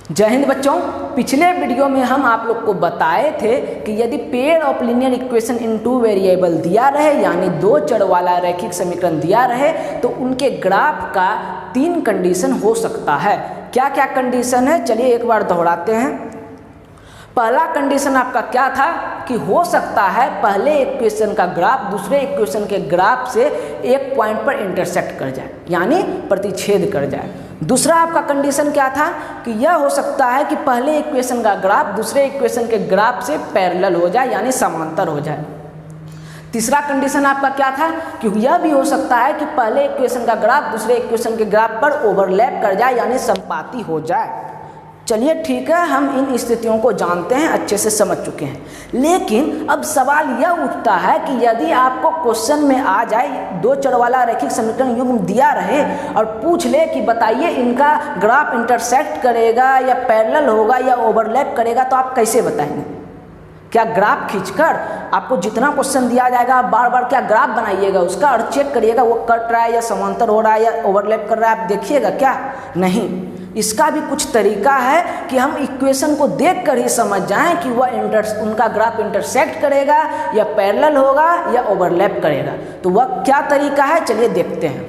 जय हिंद बच्चों। पिछले वीडियो में हम आप लोग को बताए थे कि यदि pair of linear equation in two variable दिया रहे, यानी दो चर वाला रैखिक समीकरण दिया रहे, तो उनके ग्राफ का 3 कंडीशन हो सकता है। क्या क्या कंडीशन है, चलिए एक बार दोहराते हैं। पहला कंडीशन आपका क्या था कि हो सकता है पहले इक्वेशन का ग्राफ दूसरे इक्वेशन के ग्राफ से एक पॉइंट पर इंटरसेक्ट कर जाए, यानी प्रतिच्छेद कर जाए। दूसरा आपका कंडीशन क्या था कि यह हो सकता है कि पहले इक्वेशन का ग्राफ दूसरे इक्वेशन के ग्राफ से पैरेलल हो जाए, यानी समांतर हो जाए। तीसरा कंडीशन आपका क्या था कि यह भी हो सकता है कि पहले इक्वेशन का ग्राफ दूसरे इक्वेशन के ग्राफ पर ओवरलैप कर जाए, यानी समपाती हो जाए। चलिए ठीक है, हम इन स्थितियों को जानते हैं, अच्छे से समझ चुके हैं। लेकिन अब सवाल यह उठता है कि यदि आपको क्वेश्चन में आ जाए दो चर वाला रैखिक समीकरण युग्म दिया रहे और पूछ ले कि बताइए इनका ग्राफ इंटरसेक्ट करेगा या पैरेलल होगा या ओवरलैप करेगा, तो आप कैसे बताएंगे? क्या ग्राफ खींचकर आपको जितना क्वेश्चन दिया जाएगा बार बार क्या ग्राफ बनाइएगा उसका और चेक करिएगा वो कट रहा है या समांतर हो रहा है या ओवरलैप कर रहा है, आप देखिएगा क्या? नहीं, इसका भी कुछ तरीका है कि हम इक्वेशन को देखकर ही समझ जाएं कि वह उनका ग्राफ इंटरसेक्ट करेगा या पैरेलल होगा या ओवरलैप करेगा। तो वह क्या तरीका है, चलिए देखते हैं।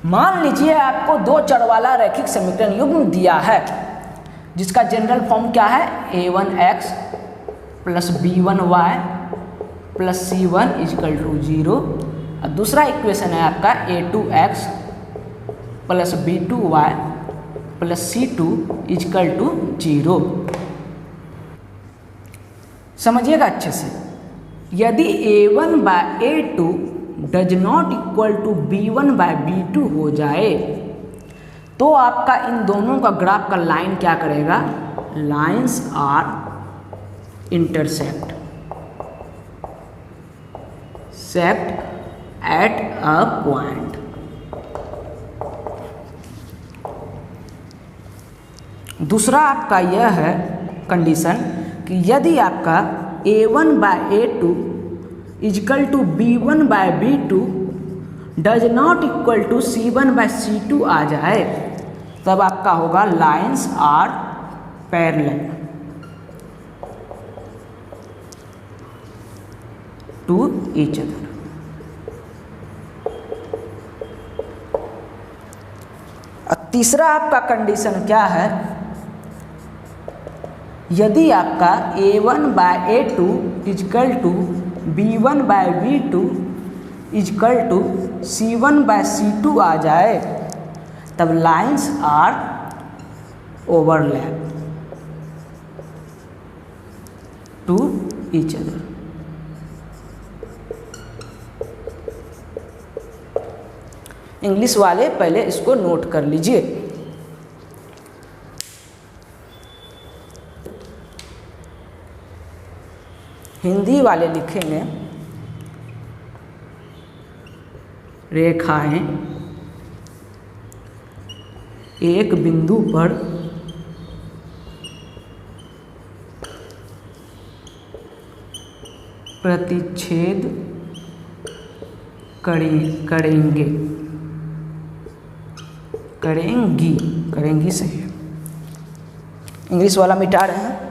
मान लीजिए आपको दो चर वाला रैखिक समीकरण युग्म दिया है जिसका जनरल फॉर्म क्या है, a1x plus b1y plus c1 equal to 0, और दूसरा इक्वेशन है आपका a2x plus b2y plus c2 equal to 0। समझिएगा अच्छे से। यदि a1 by a2 does not equal to b1 by b2 हो जाए तो आपका इन दोनों का ग्राफ का लाइन क्या करेगा, lines are intersect at a point. दूसरा आपका यह है कंडीशन कि यदि आपका a1 by a2 equal to b1 by b2 does not equal to c1 by c2 आ जाए, तब आपका होगा lines are parallel to each other. तीसरा आपका कंडीशन क्या है, यदि आपका a1 by a2 equal to b1 by b2 equal to c1 by c2 आ जाए, तब lines are overlap to each other. English वाले पहले इसको नोट कर लीजिए। हिंदी वाले लिखेंगे रेखाएं एक बिंदु पर प्रतिच्छेद करेंगी सही है। इंग्लिश वाला मिटा रहे हैं।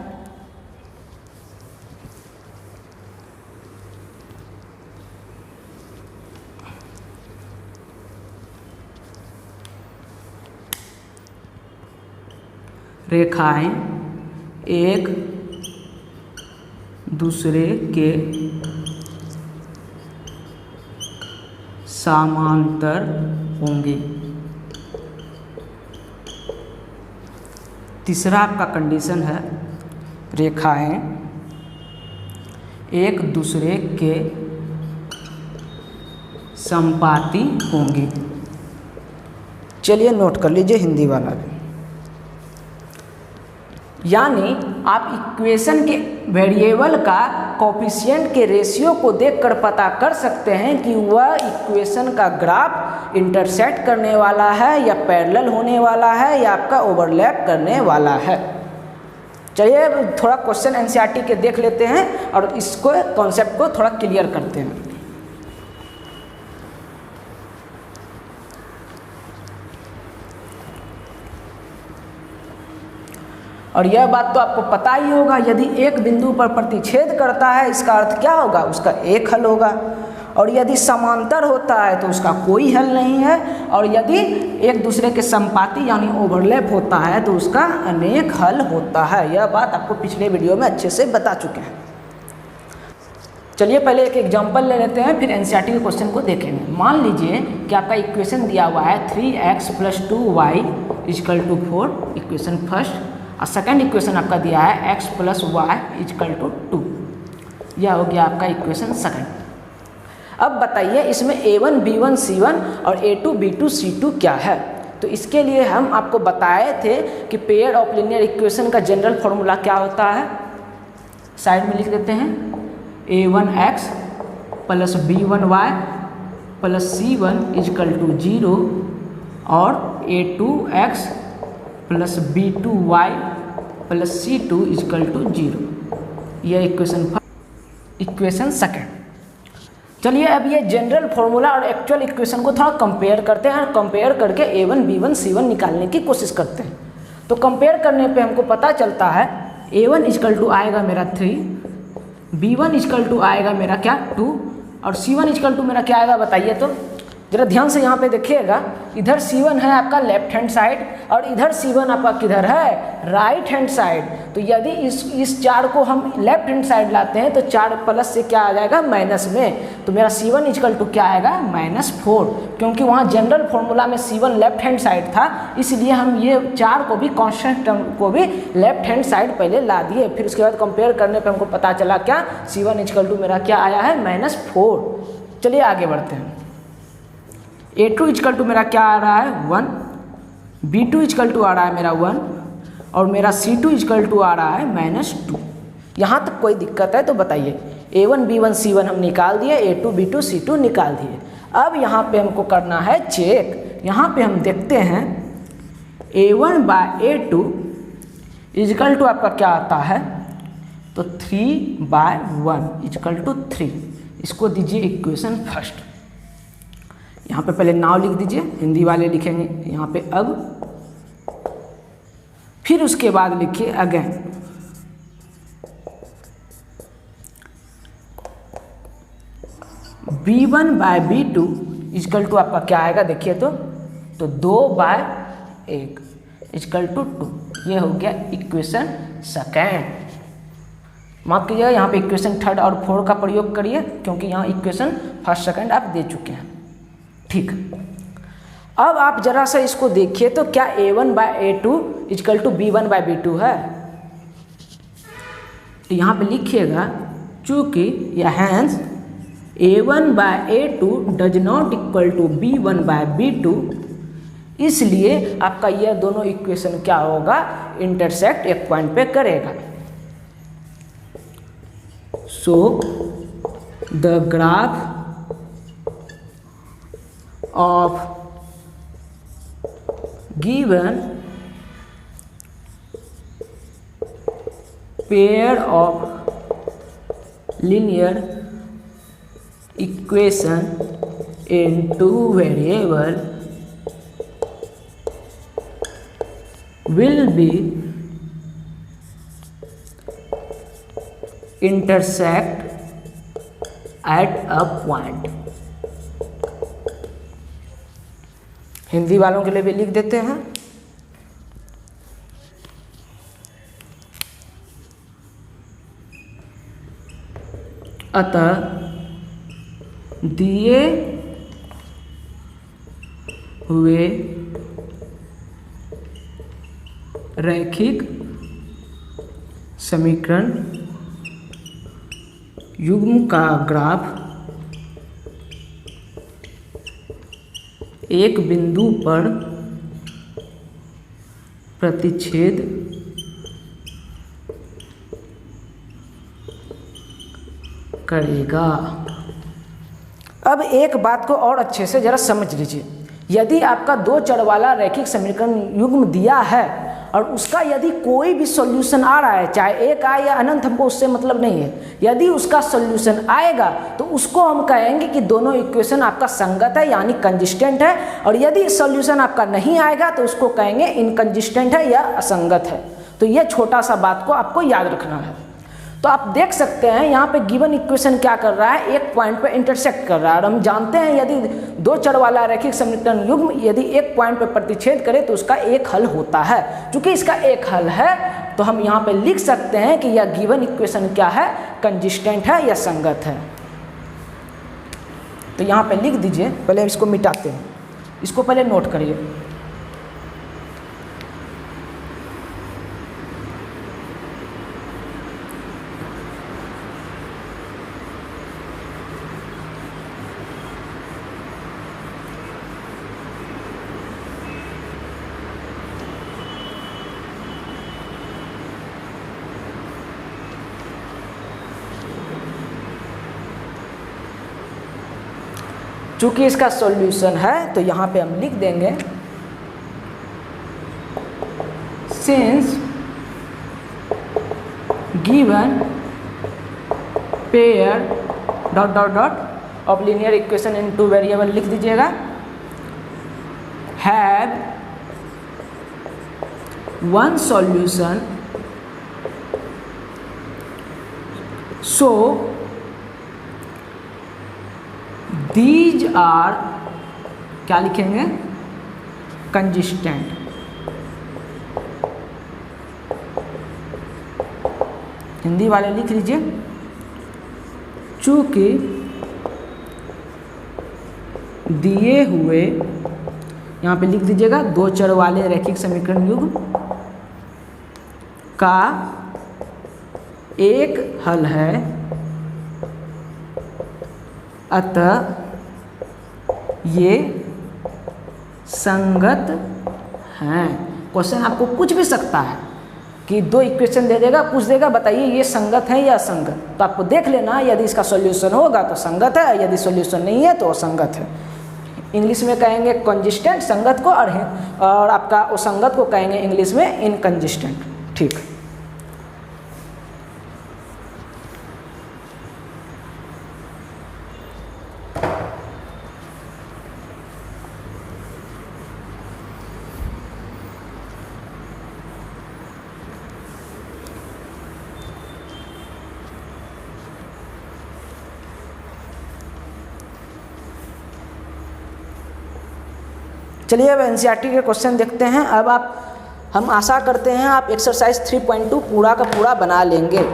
रेखाएं एक दूसरे के समांतर होंगी। तीसरा आपका कंडीशन है रेखाएं एक दूसरे के समपाती होंगी। चलिए नोट कर लीजिए हिंदी वाला भी। यानी आप इक्वेशन के वेरिएबल का कोफिशिएंट के रेशियो को देखकर पता कर सकते हैं कि वह इक्वेशन का ग्राफ इंटरसेक्ट करने वाला है या पैरेलल होने वाला है या आपका ओवरलैप करने वाला है। चलिए थोड़ा क्वेश्चन एनसीईआरटी के देख लेते हैं और इसको कॉन्सेप्ट को थोड़ा क्लियर करते हैं। और यह बात तो आपको पता ही होगा, यदि एक बिंदु पर प्रतिच्छेद करता है इसका अर्थ क्या होगा, उसका एक हल होगा। और यदि समांतर होता है तो उसका कोई हल नहीं है। और यदि एक दूसरे के संपाती यानी ओवरलैप होता है तो उसका अनेक हल होता है। यह बात आपको पिछले वीडियो में अच्छे से बता चुके हैं। चलिए पहले एक एग्जांपल ले लेते हैं, फिर एनसीईआरटी के क्वेश्चन को देखेंगे। मान लीजिए कि आपका इक्वेशन दिया हुआ है 3x + 2y = 4, इक्वेशन फर्स्ट। और सेकेंड इक्वेशन आपका दिया है x + y = 2। यह हो गया आपका इक्वेशन सेकेंड। अब बताइए इसमें a1 b1 c1 और a2 b2 c2 क्या है। तो इसके लिए हम आपको बताए थे कि पेयर ऑफ लीनियर इक्वेशन का जनरल फॉर्मूला क्या होता है। साइड में लिख देते हैं, a1x + b1y + c1 = 0 और a2x + b2y + c2 = 0। यह इक्वेशन सेकेंड। चलिए अब ये जनरल फॉर्मूला और एक्चुअल इक्वेशन को थोड़ा कंपेयर करते हैं और कंपेयर करके a1 b1 c1 निकालने की कोशिश करते हैं। तो कंपेयर करने पे हमको पता चलता है a1 = आएगा मेरा 3, b1 = आएगा मेरा क्या 2 और c1 = मेरा क्या आएगा बताइए। तो जरा ध्यान से यहाँ पे देखिएगा, इधर c1 है आपका लेफ्ट हैंड साइड और इधर c1 आपका किधर है, राइट हैंड साइड। तो यदि इस 4 को हम लेफ्ट हैंड साइड लाते हैं तो 4 प्लस से क्या आ जाएगा माइनस में। तो मेरा c1 = क्या आएगा -4, क्योंकि वहाँ जनरल फॉर्मूला में c1 लेफ्ट हैंड साइड था, इसलिए हम ये 4 को भी कॉन्स्टेंट टर्म को भी लेफ्ट हैंड साइड पहले ला दिए। फिर उसके बाद कंपेयर करने पर हमको पता चला क्या, c1 = मेरा क्या आया है -4। चलिए आगे बढ़ते हैं। a2 = मेरा क्या आ रहा है 1, b2 = आ रहा है मेरा 1 और मेरा c2 = आ रहा है -2। यहाँ तक कोई दिक्कत है तो बताइए। a1 b1 c1 हम निकाल दिए, a2 b2 c2 निकाल दिए। अब यहाँ पे हमको करना है चेक। यहाँ पे हम देखते हैं a1/a2 = आपका क्या आता है, तो 3/1 = 3। इसको दीजिए इक्वेशन फर्स्ट। यहाँ पे पहले नाव लिख दीजिए, हिंदी वाले लिखेंगे यहाँ पे अब, फिर उसके बाद लिखिए अगेन। b1/b2 = आपका क्या आएगा देखिए तो 2/1 = 2। ये हो गया इक्वेशन सेकेंड। माफ कीजिएगा, यहाँ पे इक्वेशन थर्ड और फोर्थ का प्रयोग करिए क्योंकि यहाँ इक्वेशन फर्स्ट सेकेंड आप दे चुके हैं। ठीक, अब आप जरा सा इसको देखिए तो क्या a1/a2 = b1/b2 है। तो यहाँ पे लिखिएगा चूँकि यह hence a1/a2 does not equal to b1/b2, इसलिए आपका यह दोनों इक्वेशन क्या होगा, इंटरसेक्ट एक पॉइंट पे करेगा। So the graph of given pair of linear equation in two variable will be intersect at a point। Hindi वालों के लिए भी लिख देते हैं। अतः दिए हुए रैखिक समीकरण युग्म का ग्राफ एक बिंदु पर प्रतिच्छेद करेगा। अब एक बात को और अच्छे से जरा समझ लीजिए, यदि आपका 2 चर वाला रैखिक समीकरण युग्म दिया है और उसका यदि कोई भी सॉल्यूशन आ रहा है, चाहे एक आए या अनंत, हमको उससे मतलब नहीं है। यदि उसका सॉल्यूशन आएगा तो उसको हम कहेंगे कि दोनों इक्वेशन आपका संगत है यानी कंसिस्टेंट है, और यदि सॉल्यूशन आपका नहीं आएगा तो उसको कहेंगे इनकंसिस्टेंट है या असंगत है। तो तो ये छोटा सा बात को आपको याद रखना है। तो आप देख सकते हैं यहाँ पे गिवन इक्वेशन क्या कर रहा है, एक पॉइंट पे इंटरसेक्ट कर रहा है। और हम जानते हैं यदि दो चर वाला रैखिक समीकरण युग्म यदि एक पॉइंट पे प्रतिच्छेद करे तो उसका एक हल होता है। चूंकि इसका एक हल है तो हम यहाँ पे लिख सकते हैं कि यह गिवन इक्वेशन क्या है, कंसिस्टेंट है या संगत है। तो यहाँ पे लिख दीजिए, पहले इसको मिटाते हैं, इसको पहले नोट करिए। चूंकि इसका सॉल्यूशन है तो यहाँ पे हम लिख देंगे since given pair dot dot dot of linear equation in two variable लिख दीजिएगा, have one solution so these are क्या लिखेंगे, कंसिस्टेंट। हिंदी वाले लिख लीजिए, चूंकि दिए हुए, यहाँ पे लिख दीजिएगा दो चर वाले रैखिक समीकरण युग्म का एक हल है, अतः ये संगत हैं। क्वेश्चन आपको पूछ भी सकता है कि दो इक्वेशन दे देगा, पूछ देगा बताइए ये संगत है या असंगत, तो आपको देख लेना यदि इसका सॉल्यूशन होगा तो संगत है, यदि सॉल्यूशन नहीं है तो असंगत है। इंग्लिश में कहेंगे कंसिस्टेंट संगत को, और आपका असंगत को कहेंगे इंग्लिश में इनकंसिस्टेंट। ठीक, चलिए अब एनसीईआरटी के क्वेश्चन देखते हैं। अब हम आशा करते हैं आप एक्सरसाइज 3.2 पूरा का पूरा बना लेंगे।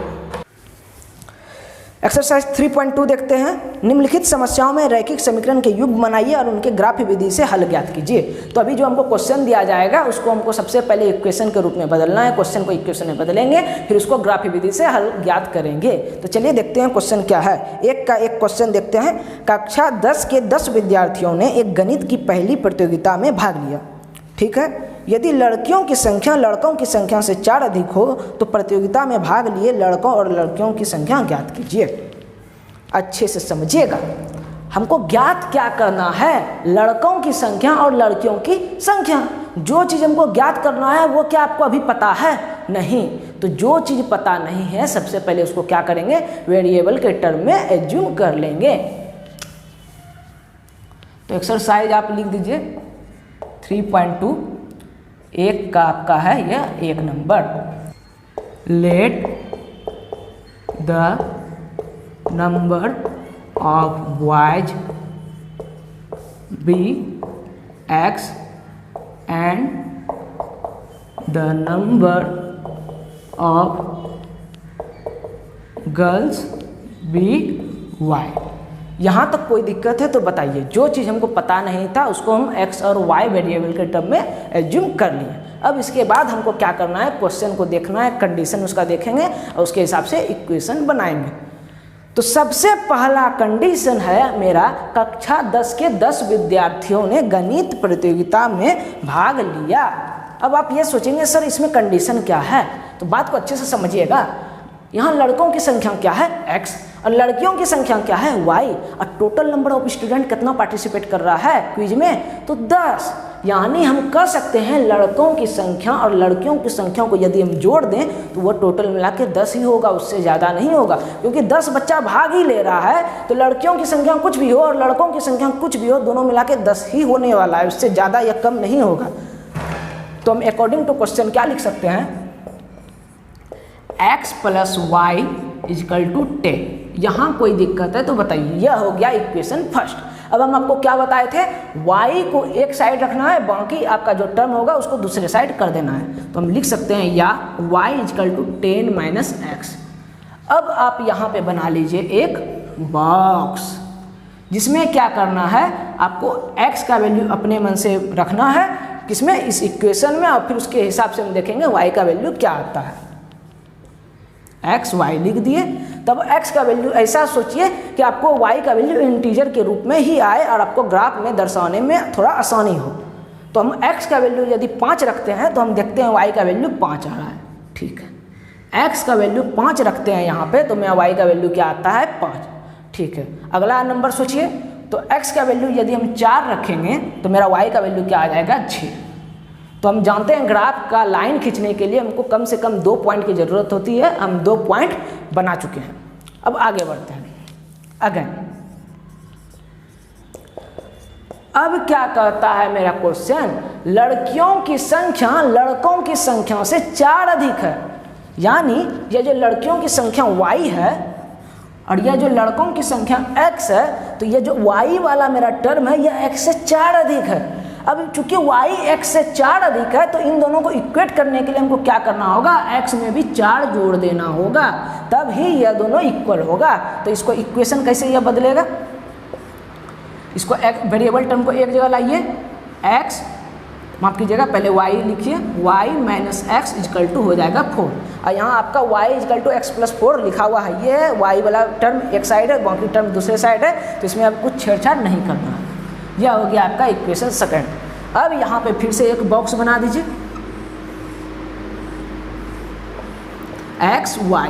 एक्सरसाइज 3.2 देखते हैं। निम्नलिखित समस्याओं में रैखिक समीकरण के युग्म बनाइए और उनके ग्राफी विधि से हल ज्ञात कीजिए। तो अभी जो हमको क्वेश्चन दिया जाएगा उसको हमको सबसे पहले इक्वेशन के रूप में बदलना है, क्वेश्चन को इक्वेशन में बदलेंगे, फिर उसको ग्राफी विधि से हल ज्ञात करेंगे। तो चलिए देखते हैं क्वेश्चन क्या है। एक का एक क्वेश्चन देखते हैं। कक्षा 10 के 10 विद्यार्थियों ने एक गणित की पहली प्रतियोगिता में भाग लिया। ठीक है, यदि लड़कियों की संख्या लड़कों की संख्या से 4 अधिक हो तो प्रतियोगिता में भाग लिए लड़कों और लड़कियों की संख्या ज्ञात कीजिए। अच्छे से समझिएगा, हमको ज्ञात क्या करना है, लड़कों की संख्या और लड़कियों की संख्या। जो चीज़ हमको ज्ञात करना है वो क्या आपको अभी पता है? नहीं। तो जो चीज़ पता नहीं है सबसे पहले उसको क्या करेंगे, वेरिएबल के टर्म में एज्यूम कर लेंगे। तो एक्सरसाइज आप लिख दीजिए 3.2, एक का आपका है यह 1 number. Let the number of boys be x and the number of girls be y। यहाँ तक कोई दिक्कत है तो बताइए। जो चीज़ हमको पता नहीं था उसको हम x और y वेरिएबल के टर्म में एज्यूम कर लिए। अब इसके बाद हमको क्या करना है, क्वेश्चन को देखना है, कंडीशन उसका देखेंगे और उसके हिसाब से इक्वेशन बनाएंगे। तो सबसे पहला कंडीशन है मेरा, कक्षा 10 के 10 विद्यार्थियों ने गणित प्रतियोगिता में भाग लिया। अब आप ये सोचेंगे सर इसमें कंडीशन क्या है, तो बात को अच्छे से समझिएगा। यहाँ लड़कों की संख्या क्या है x और लड़कियों की संख्या क्या है y, और टोटल नंबर ऑफ स्टूडेंट कितना पार्टिसिपेट कर रहा है क्विज में, तो 10। यानी हम कह सकते हैं लड़कों की संख्या और लड़कियों की संख्या को यदि हम जोड़ दें तो वो टोटल मिला के 10 ही होगा, उससे ज़्यादा नहीं होगा। क्योंकि 10 बच्चा भाग ही ले रहा है तो लड़कियों की संख्या कुछ भी हो और लड़कों की संख्या कुछ भी हो, दोनों मिला के 10 ही होने वाला है, उससे ज़्यादा या कम नहीं होगा। तो हम अकॉर्डिंग टू क्वेश्चन क्या लिख सकते हैं, x plus Y equal to 10। यहाँ कोई दिक्कत है तो बताइए। यह हो गया इक्वेशन फर्स्ट। अब हम आपको क्या बताए थे, y को एक साइड रखना है, बाकी आपका जो टर्म होगा उसको दूसरे साइड कर देना है। तो हम लिख सकते हैं या y equal to 10 minus X. अब आप यहाँ पे बना लीजिए एक बॉक्स जिसमें क्या करना है, आपको x का वैल्यू अपने मन से रखना है किसमें, इस इक्वेशन में, और फिर उसके हिसाब से हम देखेंगे y का वैल्यू क्या आता है। x y लिख दिए। तब x का वैल्यू ऐसा सोचिए कि आपको y का वैल्यू इंटीजर के रूप में ही आए और आपको ग्राफ में दर्शाने में थोड़ा आसानी हो। तो हम x का वैल्यू यदि 5 रखते हैं तो हम देखते हैं y का वैल्यू 5 आ रहा है। ठीक है, x का वैल्यू 5 रखते हैं यहाँ पे, तो मेरा y का वैल्यू क्या आता है 5। ठीक है, अगला नंबर सोचिए। तो x का वैल्यू यदि हम 4 रखेंगे तो मेरा y का वैल्यू क्या आ जाएगा 6। तो हम जानते हैं ग्राफ का लाइन खींचने के लिए हमको कम से कम 2 पॉइंट की ज़रूरत होती है। हम 2 पॉइंट बना चुके हैं। अब आगे बढ़ते हैं। अगेन अब क्या कहता है मेरा क्वेश्चन, लड़कियों की संख्या लड़कों की संख्या से 4 अधिक है। यानी ये जो लड़कियों की संख्या y है और यह जो लड़कों की संख्या x है, तो ये जो y वाला मेरा टर्म है यह x से 4 अधिक है। अब चूंकि y x से 4 अधिक है तो इन दोनों को इक्वेट करने के लिए हमको क्या करना होगा, x में भी 4 जोड़ देना होगा, तब ही यह दोनों इक्वल होगा। तो इसको इक्वेशन कैसे यह बदलेगा, इसको वेरिएबल टर्म को एक जगह लाइए, x माफ कीजिएगा पहले y लिखिए, y minus X equal to हो जाएगा 4। और यहाँ आपका y equal to X plus 4 लिखा हुआ है। ये y वाला टर्म एक साइड है, बाकी टर्म दूसरे साइड है, तो इसमें आप कुछ छेड़छाड़ नहीं करना है। यह हो गया आपका इक्वेशन सेकंड। अब यहाँ पे फिर से एक बॉक्स बना दीजिए, x y।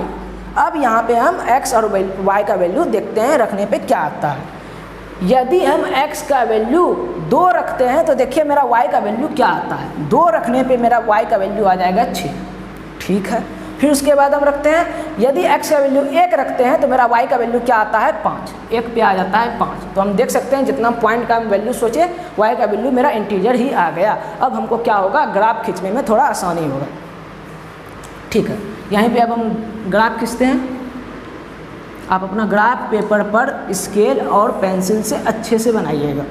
अब यहाँ पे हम x और y का वैल्यू देखते हैं रखने पे क्या आता है। यदि हम x का वैल्यू 2 रखते हैं तो देखिए मेरा y का वैल्यू क्या आता है। 2 रखने पे मेरा y का वैल्यू आ जाएगा 6। ठीक है, फिर उसके बाद हम रखते हैं, यदि x का वैल्यू 1 रखते हैं तो मेरा y का वैल्यू क्या आता है 5। 1 पे आ जाता है 5। तो हम देख सकते हैं जितना पॉइंट का हम वैल्यू सोचे y का वैल्यू मेरा इंटीजर ही आ गया। अब हमको क्या होगा, ग्राफ खींचने में थोड़ा आसानी होगा। ठीक है, यहीं पे अब हम ग्राफ खींचते हैं। आप अपना ग्राफ पेपर पर स्केल और पेंसिल से अच्छे से बनाइएगा।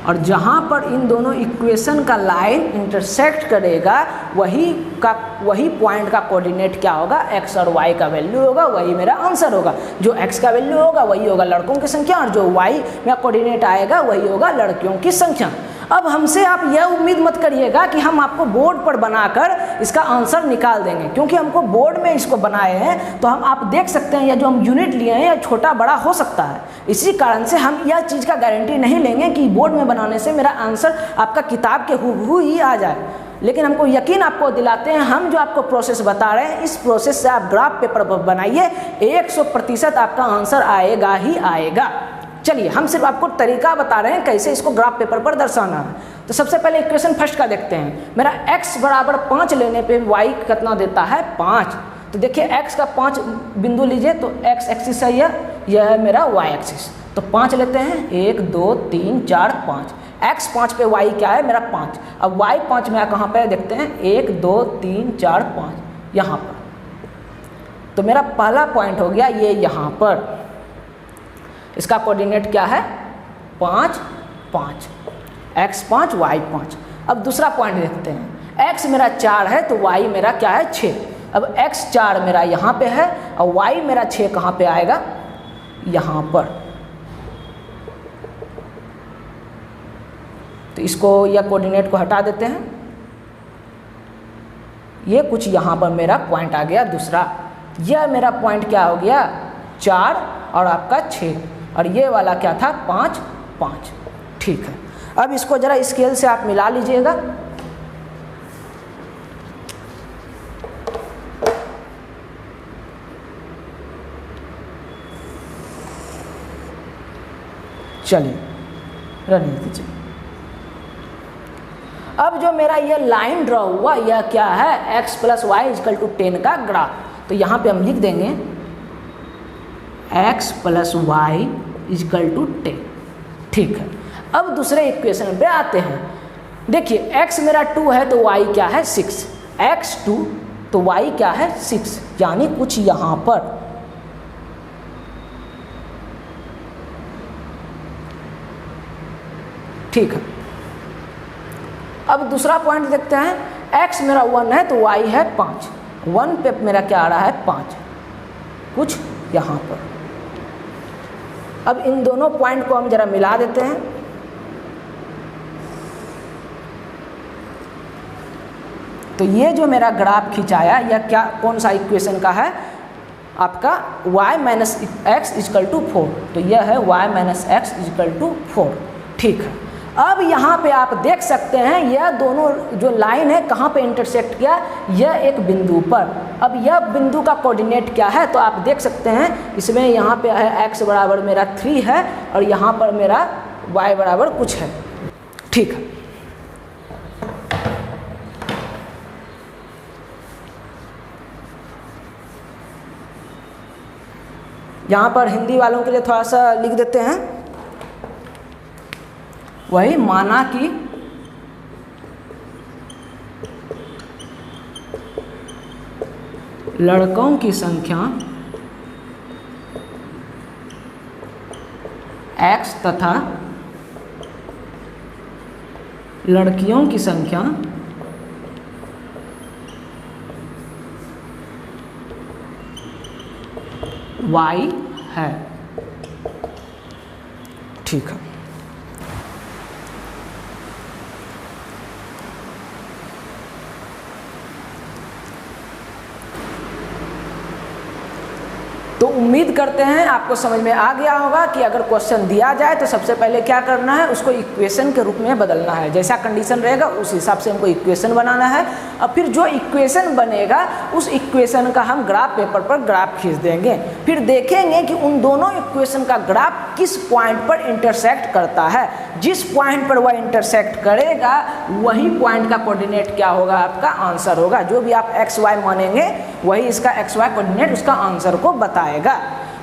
और जहाँ पर इन दोनों इक्वेशन का लाइन इंटरसेक्ट करेगा वही पॉइंट का कोऑर्डिनेट क्या होगा, x और y का वैल्यू होगा, वही मेरा आंसर होगा। जो x का वैल्यू होगा वही होगा लड़कों की संख्या, और जो y में कोऑर्डिनेट आएगा वही होगा लड़कियों की संख्या। अब हमसे आप यह उम्मीद मत करिएगा कि हम आपको बोर्ड पर बनाकर इसका आंसर निकाल देंगे, क्योंकि हमको बोर्ड में इसको बनाए हैं तो हम आप देख सकते हैं या जो हम यूनिट लिए हैं या छोटा बड़ा हो सकता है। इसी कारण से हम यह चीज़ का गारंटी नहीं लेंगे कि बोर्ड में बनाने से मेरा आंसर आपका किताब के हूबहू ही आ जाए, लेकिन हमको यकीन आपको दिलाते हैं, हम जो आपको प्रोसेस बता रहे हैं इस प्रोसेस से आप ग्राफ पेपर पर बनाइए, 100% आपका आंसर आएगा ही आएगा। चलिए हम सिर्फ आपको तरीका बता रहे हैं कैसे इसको ग्राफ पेपर पर दर्शाना है। तो सबसे पहले इक्वेशन फर्स्ट का देखते हैं। मेरा x बराबर 5 लेने पे y कितना देता है 5। तो देखिए x का 5 बिंदु लीजिए तो x एक्सिस है, यह है मेरा y एक्सिस। तो 5 लेते हैं, 1 2 3 4 5। x 5 पे y क्या है मेरा 5। अब y 5 मेरा कहाँ पे है देखते हैं, 1 2 3 4 5 यहाँ पर। तो मेरा पहला पॉइंट हो गया ये यहाँ पर, इसका कोऑर्डिनेट क्या है 5 5, x 5 y 5। अब दूसरा पॉइंट देखते हैं, x मेरा 4 है तो y मेरा क्या है 6। अब x 4 मेरा यहाँ पे है और y मेरा 6 कहाँ पे आएगा, यहाँ पर। तो इसको या कोऑर्डिनेट को हटा देते हैं, ये कुछ यहाँ पर मेरा पॉइंट आ गया दूसरा। यह मेरा पॉइंट क्या हो गया 4 और आपका 6, और ये वाला क्या था 5 5। ठीक है, अब इसको जरा स्केल से आप मिला लीजिएगा। चलिए रहने दीजिए। अब जो मेरा ये लाइन ड्रॉ हुआ यह क्या है, x plus Y equal to 10 का ग्राफ। तो यहाँ पे हम लिख देंगे x + y = 10। ठीक है, अब दूसरे इक्वेशन पे आते हैं। देखिए x मेरा 2 है तो y क्या है 6, x 2 तो y क्या है 6, यानी कुछ यहाँ पर। ठीक है, अब दूसरा पॉइंट देखते हैं। x मेरा 1 है तो y है 5, 1 पे मेरा क्या आ रहा है 5, कुछ यहाँ पर। अब इन दोनों पॉइंट को हम जरा मिला देते हैं। तो ये जो मेरा ग्राफ खिंचाया यह क्या कौन सा इक्वेशन का है, आपका y - x = 4। तो यह है y - x = 4। ठीक है, अब यहाँ पे आप देख सकते हैं यह दोनों जो लाइन है कहाँ पे इंटरसेक्ट किया, यह एक बिंदु पर। अब यह बिंदु का कोऑर्डिनेट क्या है, तो आप देख सकते हैं इसमें यहाँ पे है x बराबर मेरा 3 है और यहाँ पर मेरा y बराबर कुछ है। ठीक है, यहाँ पर हिंदी वालों के लिए थोड़ा सा लिख देते हैं। वही माना कि लड़कों की संख्या x तथा लड़कियों की संख्या y है। ठीक है, तो उम्मीद करते हैं आपको समझ में आ गया होगा कि अगर क्वेश्चन दिया जाए तो सबसे पहले क्या करना है, उसको इक्वेशन के रूप में बदलना है। जैसा कंडीशन रहेगा उस हिसाब से हमको इक्वेशन बनाना है और फिर जो इक्वेशन बनेगा उस इक्वेशन का हम ग्राफ पेपर पर ग्राफ खींच देंगे। फिर देखेंगे कि उन दोनों इक्वेशन का ग्राफ किस पॉइंट पर इंटरसेक्ट करता है। जिस पॉइंट पर वह इंटरसेक्ट करेगा वही पॉइंट का कोऑर्डिनेट क्या होगा, आपका आंसर होगा। जो भी आप एक्स वाई मानेंगे वही इसका एक्स वाई कोऑर्डिनेट उसका आंसर को बताएगा।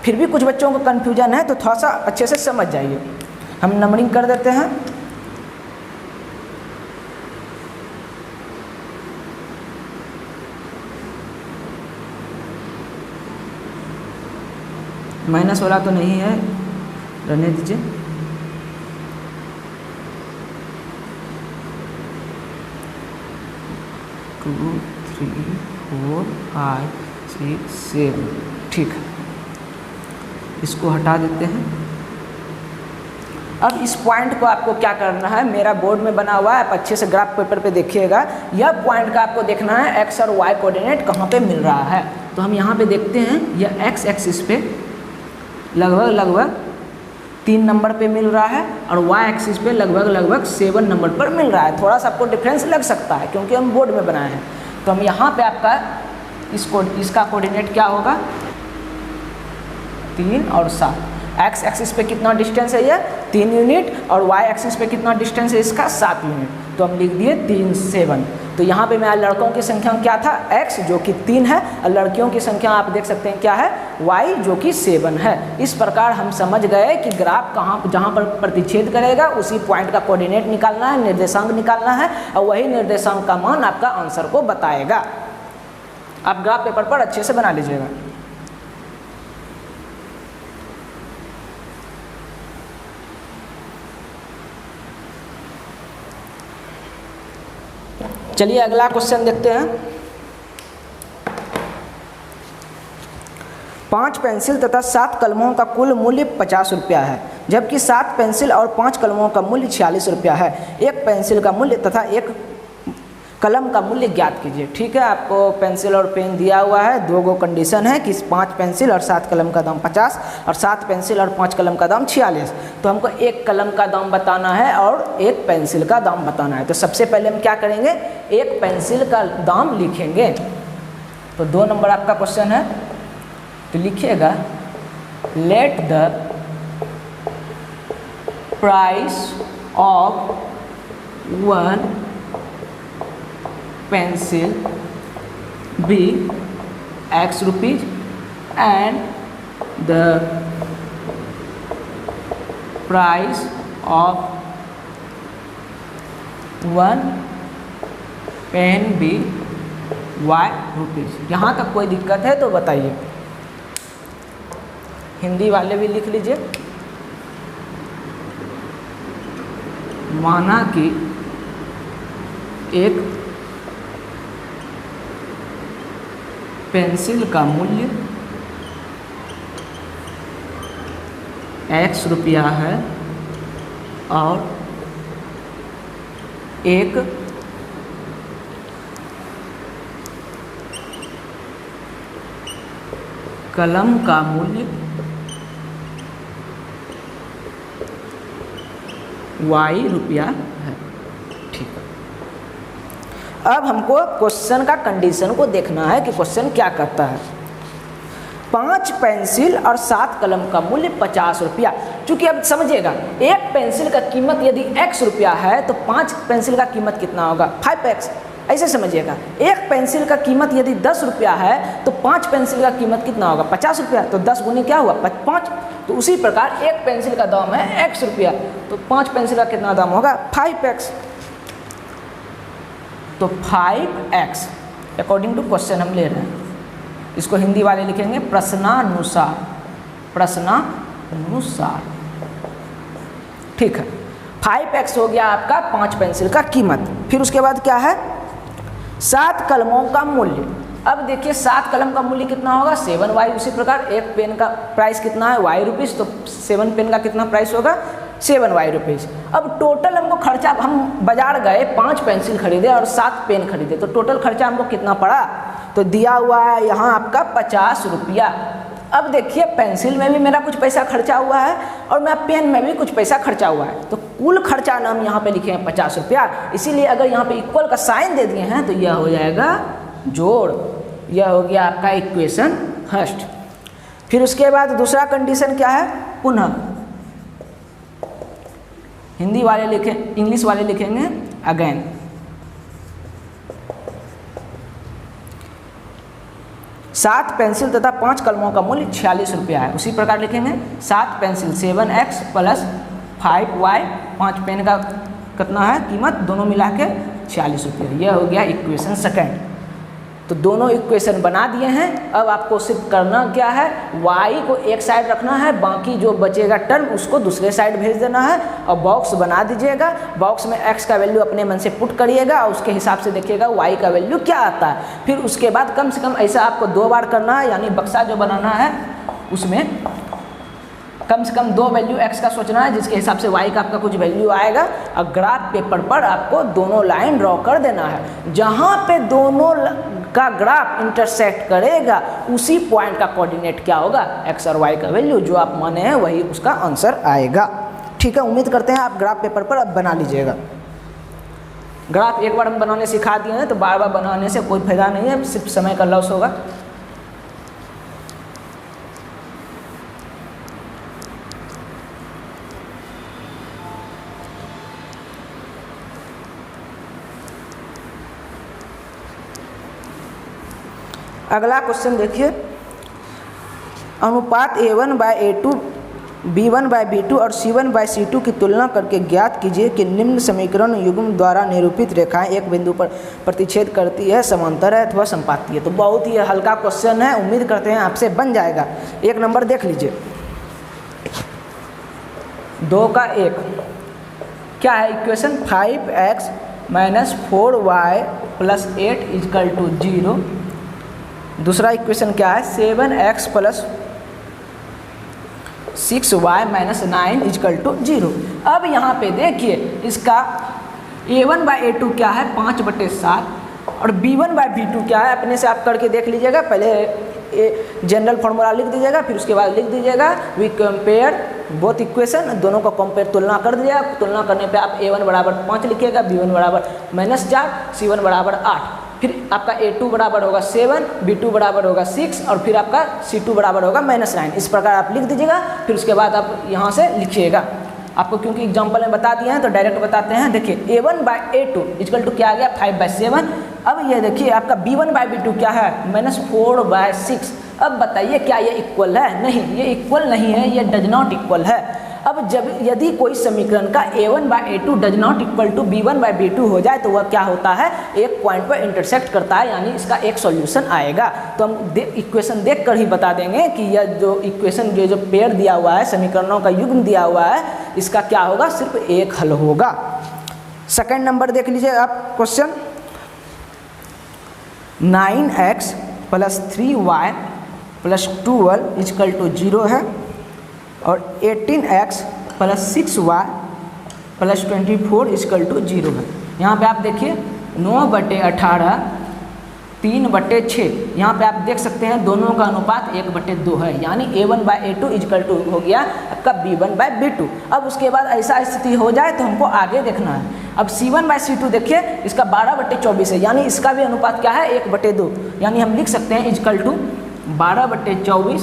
फिर भी कुछ बच्चों को कन्फ्यूजन है तो थोड़ा सा अच्छे से समझ जाइए। हम नंबरिंग कर देते हैं। माइनस वाला तो नहीं है, रहने दीजिए। टू, 3, 4, 5, 6, 7। ठीक है, इसको हटा देते हैं। अब इस पॉइंट को आपको क्या करना है, मेरा बोर्ड में बना हुआ है, आप अच्छे से ग्राफ पेपर पे देखिएगा। यह पॉइंट का आपको देखना है एक्स और वाई कोऑर्डिनेट कहाँ पे मिल रहा है। तो हम यहाँ पे देखते हैं यह एक्स एक्सिस पे लगभग 3 नंबर पे मिल रहा है और वाई एक्सिस पे लगभग 7 नंबर पर मिल रहा है। थोड़ा सा आपको डिफरेंस लग सकता है क्योंकि हम बोर्ड में बनाए हैं। तो हम यहाँ पे आपका इसका कोऑर्डिनेट क्या होगा, 3 और 7। एक्स एक्सिस पे कितना डिस्टेंस है, ये 3 यूनिट और वाई एक्सिस पे कितना डिस्टेंस है इसका 7 यूनिट। तो हम लिख दिए 3, 7। तो यहाँ पे मेरा लड़कों की संख्या क्या था, x जो कि 3 है और लड़कियों की संख्या आप देख सकते हैं क्या है, y जो कि 7 है। इस प्रकार हम समझ गए कि ग्राफ कहाँ जहाँ पर प्रतिच्छेद करेगा उसी पॉइंट का कोऑर्डिनेट निकालना है, निर्देशांक निकालना है और वही निर्देशांक का मान आपका आंसर को बताएगा। आप ग्राफ पेपर पर अच्छे से बना लीजिएगा। चलिए अगला क्वेश्चन देखते हैं। 5 पेंसिल तथा 7 कलमों का कुल मूल्य 50 रुपया है, जबकि 7 पेंसिल और 5 कलमों का मूल्य 46 रुपया है। एक पेंसिल का मूल्य तथा एक कलम का मूल्य ज्ञात कीजिए। ठीक है, आपको पेंसिल और पेन दिया हुआ है। 2 कंडीशन है कि 5 पेंसिल और 7 कलम का दाम 50 और 7 पेंसिल और 5 कलम का दाम 46। तो हमको एक कलम का दाम बताना है और एक पेंसिल का दाम बताना है। तो सबसे पहले हम क्या करेंगे, एक पेंसिल का दाम लिखेंगे। तो 2 नंबर आपका क्वेश्चन है, तो लिखिएगा let the price of 1 pencil be x rupees and the price of one pen be y rupees। यहाँ तक कोई दिक्कत है तो बताइए। हिंदी वाले भी लिख लीजिए। माना कि एक पेंसिल का मूल्य x रुपया है और एक कलम का मूल्य y रुपया है। ठीक है, अब हमको क्वेश्चन का कंडीशन को देखना है कि क्वेश्चन क्या करता है। 5 पेंसिल और 7 कलम का मूल्य 50 रुपया। चूँकि अब समझिएगा, एक पेंसिल का कीमत यदि x रुपया है तो 5 पेंसिल का कीमत कितना होगा, 5x। ऐसे समझिएगा, एक पेंसिल का कीमत यदि 10 रुपया है तो 5 पेंसिल का कीमत कितना होगा, 50 रुपया। तो 10 गुनी क्या हुआ, 5। तो उसी प्रकार एक पेंसिल का दाम है x रुपया, तो 5 पेंसिल का कितना दाम होगा, 5x। तो 5x अकॉर्डिंग टू क्वेश्चन हम ले रहे हैं। इसको हिंदी वाले लिखेंगे प्रश्नानुसार, प्रश्नानुसार। ठीक है, 5x हो गया आपका 5 पेंसिल का कीमत। फिर उसके बाद क्या है, 7 कलमों का मूल्य। अब देखिए 7 कलम का मूल्य कितना होगा, 7y। उसी प्रकार एक पेन का प्राइस कितना है, y रुपीज़, तो 7 पेन का कितना प्राइस होगा, 7y रुपीज़। अब टोटल हमको खर्चा, हम बाजार गए 5 पेंसिल खरीदे और 7 पेन खरीदे, तो टोटल खर्चा हमको कितना पड़ा, तो दिया हुआ है यहाँ आपका 50 रुपया। अब देखिए पेंसिल में भी मेरा कुछ पैसा खर्चा हुआ है और मेरा पेन में भी कुछ पैसा खर्चा हुआ है, तो कुल खर्चा ना हम यहाँ पे लिखे हैं 50 रुपया। इसीलिए अगर यहाँ पे इक्वल का साइन दे दिए हैं तो यह हो जाएगा जोड़। यह हो गया आपका इक्वेशन फर्स्ट। फिर उसके बाद दूसरा कंडीशन क्या है, पुनः। हिंदी वाले लिखें, इंग्लिश वाले लिखेंगे अगेन। सात पेंसिल तथा 5 कलमों का मूल्य 46 रुपया है। उसी प्रकार लिखेंगे 7 pencil 7x plus 5y, 5 pen का कितना है कीमत, दोनों मिला के 46 रुपया। यह हो गया इक्वेशन सेकंड। तो दोनों इक्वेशन बना दिए हैं। अब आपको सिर्फ करना क्या है, y को एक साइड रखना है, बाकी जो बचेगा टर्म उसको दूसरे साइड भेज देना है और बॉक्स बना दीजिएगा। बॉक्स में x का वैल्यू अपने मन से पुट करिएगा और उसके हिसाब से देखिएगा y का वैल्यू क्या आता है। फिर उसके बाद कम से कम ऐसा आपको 2 बार करना है, यानी बक्सा जो बनाना है उसमें कम से कम 2 वैल्यू x का सोचना है, जिसके हिसाब से y का आपका कुछ वैल्यू आएगा। और ग्राफ पेपर पर आपको दोनों लाइन ड्रॉ कर देना है। जहाँ पे दोनों का ग्राफ इंटरसेक्ट करेगा उसी पॉइंट का कोऑर्डिनेट क्या होगा, x और y का वैल्यू जो आप माने हैं वही उसका आंसर आएगा। ठीक है, उम्मीद करते हैं आप ग्राफ पेपर पर अब बना लीजिएगा। ग्राफ एक बार हम बनाने सिखा दिए हैं तो बार बार बनाने से कोई फायदा नहीं है, सिर्फ समय का लॉस होगा। अगला क्वेश्चन देखिए, अनुपात A1/A2, B1/B2 और C1/C2 की तुलना करके ज्ञात कीजिए कि निम्न समीकरण युग्म द्वारा निरूपित रेखाएं एक बिंदु पर प्रतिच्छेद करती है, समांतर है अथवा संपाती है। तो बहुत ही हल्का क्वेश्चन है, उम्मीद करते हैं आपसे बन जाएगा। 1 नंबर देख लीजिए, 2 का 1 क्या है इक्वेशन, 5x - 4y + 8 = 0। दूसरा इक्वेशन क्या है, 7x + 6y - 9 = 0। अब यहाँ पे देखिए इसका A1/A2 क्या है, 5/7 और B1/B2 क्या है, अपने से आप करके देख लीजिएगा। पहले जनरल फॉर्मूला लिख दीजिएगा, फिर उसके बाद लिख दीजिएगा वी कंपेयर बोथ इक्वेशन, दोनों को कंपेयर तुलना कर दीजिएगा। तुलना करने पे आप A1 = 5 लिखिएगा, B1 = -4, C1 = 8। फिर आपका A2 बराबर होगा 7, B2 बराबर होगा 6 और फिर आपका C2 बराबर होगा -9। इस प्रकार आप लिख दीजिएगा। फिर उसके बाद आप यहाँ से लिखिएगा। आपको क्योंकि एग्जाम्पल में बता दिए हैं तो डायरेक्ट बताते हैं। देखिए A1/A2 = क्या आ गया, 5/7, अब ये देखिए आपका b1/b2 क्या है -4/6। अब बताइए क्या ये इक्वल है? नहीं, ये इक्वल नहीं है, ये डज नॉट इक्वल है। अब जब यदि कोई समीकरण का a1/a2 does not equal to b1/b2 हो जाए तो वह क्या होता है, एक पॉइंट पर इंटरसेक्ट करता है, यानी इसका एक सॉल्यूशन आएगा। तो हम इक्वेशन देख कर ही बता देंगे कि यह जो इक्वेशन जो पेयर दिया हुआ है, समीकरणों का युग्म दिया हुआ है, इसका क्या होगा, सिर्फ एक हल होगा। सेकंड नंबर देख लीजिए आप क्वेश्चन, 9x + 3y + 12 = 0 है और 18x + 6y + 24 = 0 है। यहाँ पे आप देखिए 9/18 3/6, यहाँ पे आप देख सकते हैं दोनों का अनुपात 1/2 है, यानी a1/a2 = हो गया आपका b1/b2। अब उसके बाद ऐसा स्थिति हो जाए तो हमको आगे देखना है। अब c1/c2 देखिए, इसका 12/24 है, यानी इसका भी अनुपात क्या है, 1/2, यानी हम लिख सकते हैं = 12/24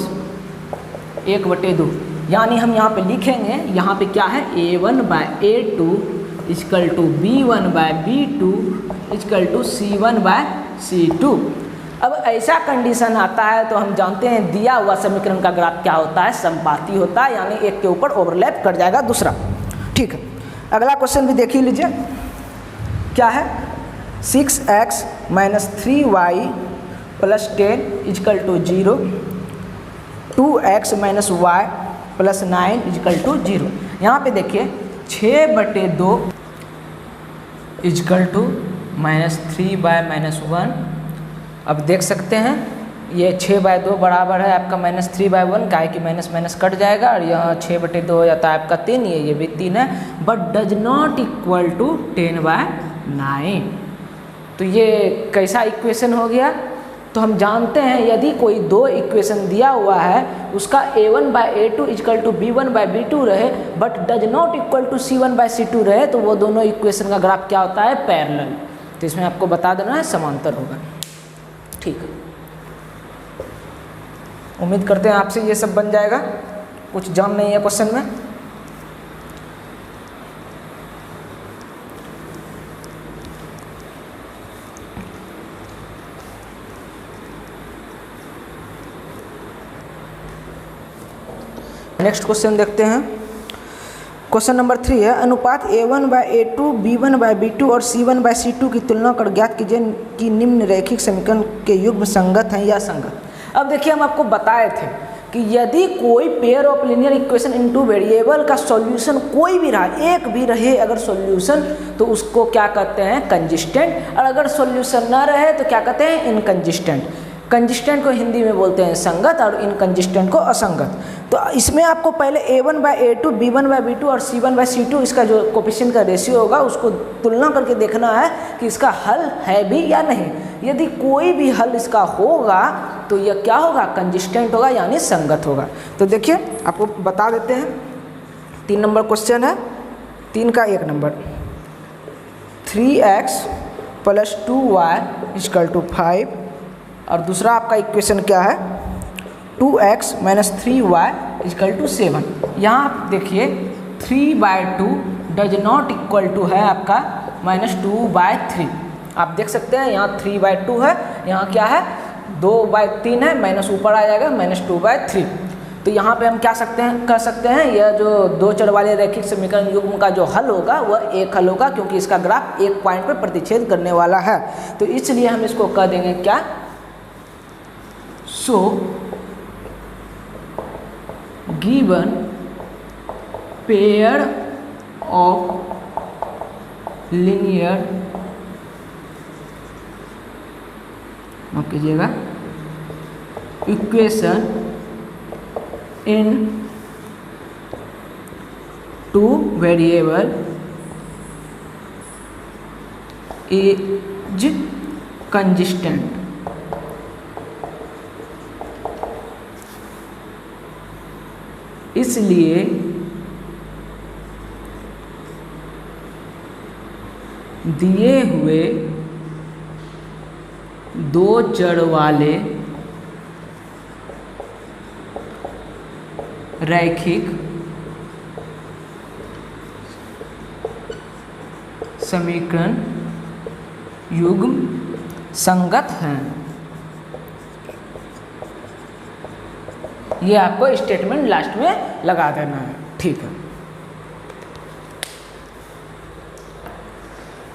1/2, यानी हम यहाँ पे लिखेंगे, यहाँ पे क्या है, a1/a2 = b1/b2 = c1/c2। अब ऐसा कंडीशन आता है तो हम जानते हैं दिया हुआ समीकरण का ग्राफ क्या होता है, समपाती होता है, यानी एक के ऊपर ओवरलैप कर जाएगा दूसरा। ठीक है, अगला क्वेश्चन भी देख ही लीजिए, क्या है, 6x - 3y + 10 = 0, 2x - y + 9 = 0। यहाँ पे देखिए 6/2 = -3/-1। अब देख सकते हैं ये 6/2 बराबर है आपका -3/1 का है कि माइनस कट जाएगा और यहाँ 6/2 हो जाता है आपका 3, ये भी 3 है, but does not equal to 10/9। तो ये कैसा इक्वेशन हो गया? तो हम जानते हैं यदि कोई दो इक्वेशन दिया हुआ है, उसका a1/a2 = b1/b2 रहे but does not equal to c1/c2 रहे, तो वो दोनों इक्वेशन का ग्राफ क्या होता है, पैरेलल। तो इसमें आपको बता देना है समांतर होगा। ठीक है, उम्मीद करते हैं आपसे ये सब बन जाएगा, कुछ जान नहीं है क्वेश्चन में। नेक्स्ट क्वेश्चन देखते हैं, क्वेश्चन नंबर 3 है, अनुपात a1/a2 b1/b2 और c1/c2 की टुलना कर ज्ञात कीजिए कि निम्न रैखिक समीकरण के युग्म संगत हैं या संगत। अब देखिए हम आपको बताए थे कि यदि कोई pair of linear equation in two variable का सॉल्यूशन कोई भी रहा, एक भी रहे अगर सॉल्यूशन, तो उसको क्या कहते हैं, कंसिस्टेंट, और अगर सॉल्यूशन ना रहे तो क्या कहते हैं, इनकंसिस्टेंट। कंसिस्टेंट को हिंदी में बोलते हैं संगत और इनकंसिस्टेंट को असंगत। तो इसमें आपको पहले a1/a2 b1/b2 और c1/c2 इसका जो कोफिशिएंट का रेशियो होगा उसको तुलना करके देखना है कि इसका हल है भी या नहीं। यदि कोई भी हल इसका होगा तो यह क्या होगा, कंसिस्टेंट होगा, यानी संगत होगा। तो देखिए आपको बता देते हैं, 3 नंबर क्वेश्चन है, 3 का 1 नंबर, 3x + 2y = 5 और दूसरा आपका इक्वेशन क्या है, 2x - 3y = 7। यहाँ आप देखिए 3/2 डज नॉट इक्वल टू है आपका -2/3। आप देख सकते हैं यहाँ 3/2 है, यहाँ क्या है 2/3 है, माइनस ऊपर आ जाएगा -2/3। तो यहाँ पे हम क्या कर सकते हैं, यह जो दो चर वाले रैखिक समीकरण युग्म का जो हल होगा वह एक हल होगा, क्योंकि इसका ग्राफ एक पॉइंट पर प्रतिच्छेद करने वाला है। तो इसलिए हम इसको कह देंगे क्या, So given pair of linear माफ कीजिएगा equation in two variable is consistent। इसलिए दिए हुए दो चर वाले रैखिक समीकरण युग्म संगत हैं। ये आपको स्टेटमेंट लास्ट में लगा देना है, ठीक है।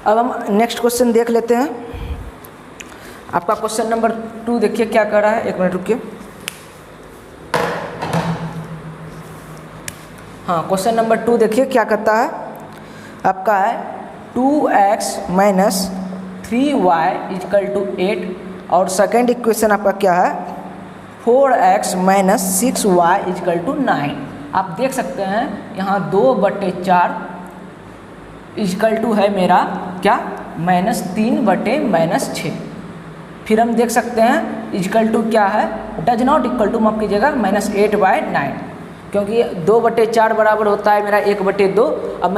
अब हम नेक्स्ट क्वेश्चन देख लेते हैं। आपका क्वेश्चन नंबर 2 देखिए क्या कर रहा है, 1 मिनट रुकिए। हाँ, क्वेश्चन नंबर 2 देखिए क्या कहता है। आपका है 2x minus 3y equal to 8 और सेकेंड इक्वेशन आपका क्या है 4x minus 6y equal to 9। आप देख सकते हैं यहाँ 2/4 इक्वल टू है मेरा क्या -3/-6। फिर हम देख सकते हैं इक्वल टू क्या है डज नॉट इक्वल टू, माफ कीजिएगा, -8/9, क्योंकि 2/4 बराबर होता है मेरा 1/2। अब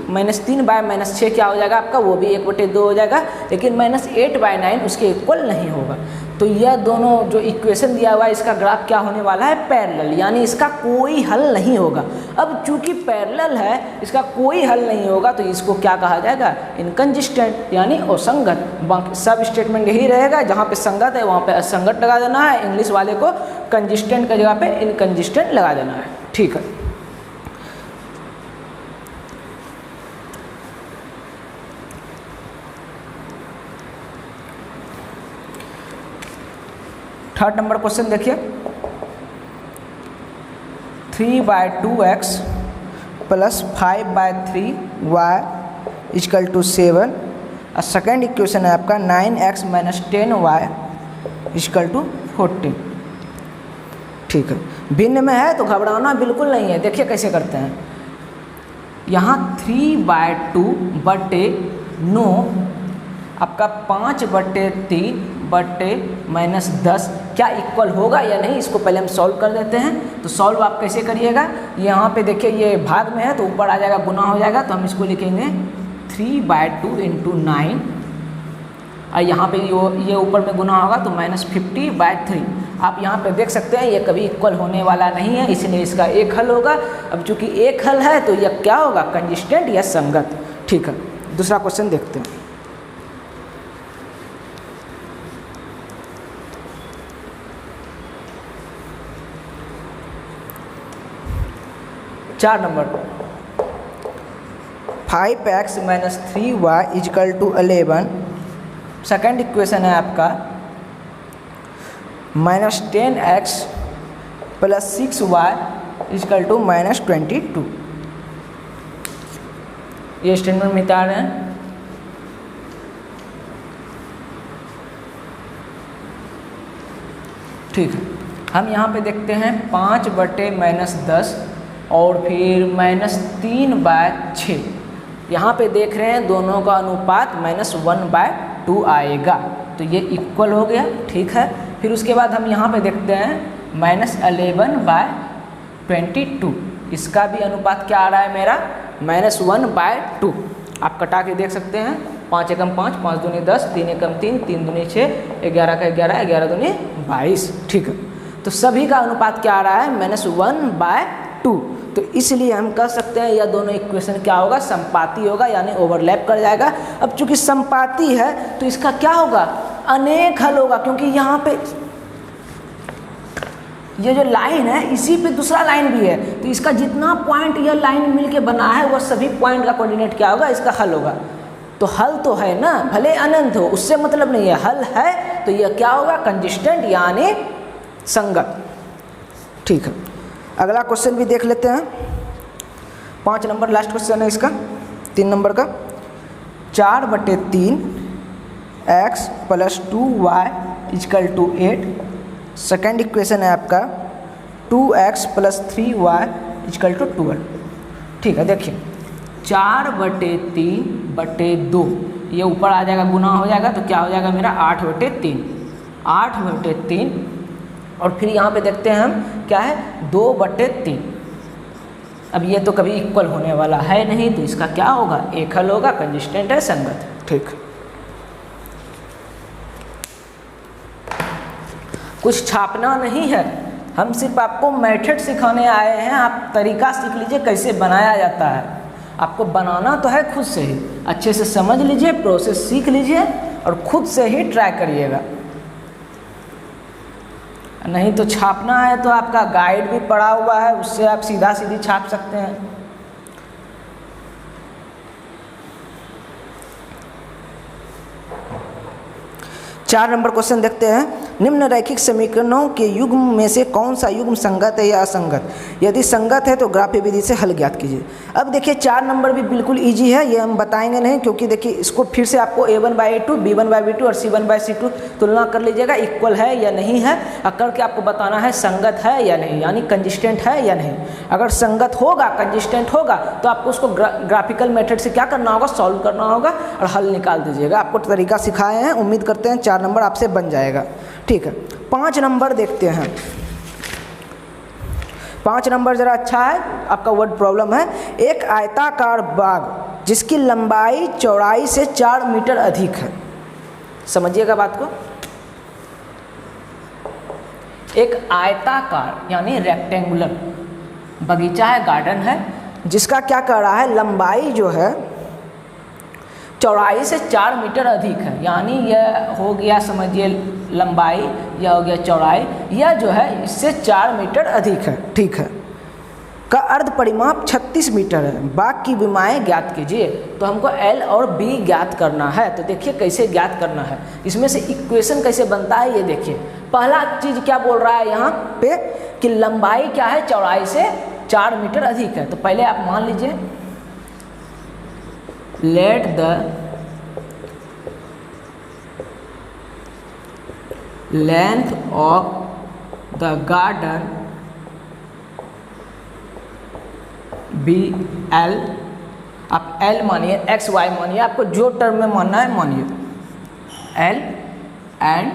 -3/-6 क्या हो जाएगा आपका, वो भी 1/2 हो जाएगा, लेकिन -8/9 उसके इक्वल नहीं होगा। तो यह दोनों जो इक्वेशन दिया हुआ है इसका ग्राफ क्या होने वाला है, पैरेलल, यानी इसका कोई हल नहीं होगा। अब चूंकि पैरेलल है, इसका कोई हल नहीं होगा, तो इसको क्या कहा जाएगा, इनकंसिस्टेंट, यानी असंगत। बाकी सब स्टेटमेंट यही रहेगा, जहाँ पे संगत है वहाँ पे असंगत लगा देना है, इंग्लिश वाले को कंसिस्टेंट की जगह पे इनकंसिस्टेंट लगा देना है, ठीक है। थर्ड नंबर क्वेश्चन देखिए, 3/2x plus 5/3y equal to 7 और सेकेंड इक्वेशन है आपका 9x minus 10y equal to 14, ठीक है। भिन्न में है तो घबराना बिल्कुल नहीं है। देखिए कैसे करते हैं, यहाँ 3/2/9 आपका 5/3/-10 क्या इक्वल होगा या नहीं, इसको पहले हम सॉल्व कर देते हैं। तो सॉल्व आप कैसे करिएगा, यहाँ पे देखिए ये भाग में है तो ऊपर आ जाएगा, गुना हो जाएगा, तो हम इसको लिखेंगे 3/2 × 9 और यहाँ पे ये ऊपर में गुना होगा तो -50/3। आप यहाँ पे देख सकते हैं ये कभी इक्वल होने वाला नहीं है, इसलिए इसका एक हल होगा। अब चूंकि एक हल है तो यह क्या होगा, कंसिस्टेंट या संगत, ठीक है। दूसरा क्वेश्चन देखते हैं। चार number 5x minus 3y equal to 11। Second equation है आपका -10x plus 6y equal to -22। ये स्टेटमेंट मिटा रहे हैं, ठीक है। हम यहाँ पे देखते हैं 5/-10 और फिर -3/6। यहाँ पे देख रहे हैं दोनों का अनुपात -1/2 आएगा, तो ये इक्वल हो गया, ठीक है। फिर उसके बाद हम यहाँ पे देखते हैं -11/22, इसका भी अनुपात क्या आ रहा है मेरा -1/2। आप कटा के देख सकते हैं, 5 एकम 5, 5 दूनी 10, 3 एकम 3, 3 दूनी 6, 11 का 11, 11 दूनी 22, ठीक है। तो सभी का अनुपात क्या आ रहा है -1/2। तो इसलिए हम कह सकते हैं यह दोनों इक्वेशन क्या होगा, संपाती होगा, यानी ओवरलैप कर जाएगा। अब चूंकि संपाती है तो इसका क्या होगा, अनेक हल होगा, क्योंकि यहाँ पे ये जो लाइन है इसी पे दूसरा लाइन भी है, तो इसका जितना पॉइंट यह लाइन मिलके बना है वह सभी पॉइंट का कोऑर्डिनेट क्या होगा, इसका हल होगा। तो हल तो है ना, भले अनंत हो उससे मतलब नहीं है, हल है तो यह क्या होगा, कंसिस्टेंट यानी संगत, ठीक है। अगला क्वेश्चन भी देख लेते हैं, 5 नंबर लास्ट क्वेश्चन है इसका, 3 नंबर का। 4/3x plus 2y equal to 8। Second equation है आपका 2x plus 3y equal to 12, ठीक है। देखिए 4/3/2 ये ऊपर आ जाएगा, गुना हो जाएगा, तो क्या हो जाएगा मेरा 8/3, 8/3। और फिर यहाँ पे देखते हैं हम क्या है 2/3। अब ये तो कभी इक्वल होने वाला है नहीं, तो इसका क्या होगा, एक हल होगा, कंसिस्टेंट है, संगत, ठीक। कुछ छापना नहीं है, हम सिर्फ आपको मेथड सिखाने आए हैं। आप तरीका सीख लीजिए कैसे बनाया जाता है, आपको बनाना तो है खुद से ही, अच्छे से समझ लीजिए, प्रोसेस सीख लीजिए और खुद से ही ट्राई करिएगा, नहीं तो छापना है तो आपका गाइड भी पड़ा हुआ है, उससे आप सीधा सीधी छाप सकते हैं। चार नंबर क्वेश्चन देखते हैं। निम्न रैखिक समीकरणों के युग्म में से कौन सा युग्म संगत है या असंगत? यदि संगत है तो ग्राफीय विधि से हल ज्ञात कीजिए। अब देखिए 4 नंबर भी बिल्कुल इजी है, ये हम बताएंगे नहीं, क्योंकि देखिए इसको फिर से आपको A1/A2, B1/B2 और C1/C2 तुलना कर लीजिएगा, इक्वल है या नहीं है, और करके आपको बताना है संगत है या नहीं, यानी कंसिस्टेंट है या नहीं। अगर संगत होगा, कंसिस्टेंट होगा, तो आपको उसको ग्राफिकल मेथड से क्या करना होगा, सॉल्व करना होगा और हल निकाल दीजिएगा। आपको तरीका सिखाए हैं, उम्मीद करते हैं 4 नंबर आपसे बन जाएगा। ठीक है, 5 नंबर देखते हैं। 5 नंबर जरा अच्छा है, आपका वर्ड प्रॉब्लम है। एक आयताकार बाग जिसकी लंबाई चौड़ाई से 4 मीटर अधिक है। समझिएगा बात को। एक आयताकार यानी रेक्टेंगुलर बगीचा है, गार्डन है, जिसका क्या कर रहा है, लंबाई जो है चौड़ाई से 4 मीटर अधिक है, यानी यह हो गया, समझिए लंबाई, यह हो गया चौड़ाई, यह जो है इससे 4 मीटर अधिक है। ठीक है, का अर्ध परिमाप 36 मीटर है। बाग की विमाएँ ज्ञात कीजिए। तो हमको L और B ज्ञात करना है। तो देखिए कैसे ज्ञात करना है, इसमें से इक्वेशन कैसे बनता है ये देखिए। पहला चीज़ क्या बोल रहा है यहाँ पे कि लंबाई क्या है, चौड़ाई से 4 मीटर अधिक है। तो पहले आप मान लीजिए let the length of the garden be L। आप L मानिए, x y मानिए, आपको जो टर्म में मानना है मानिए, L and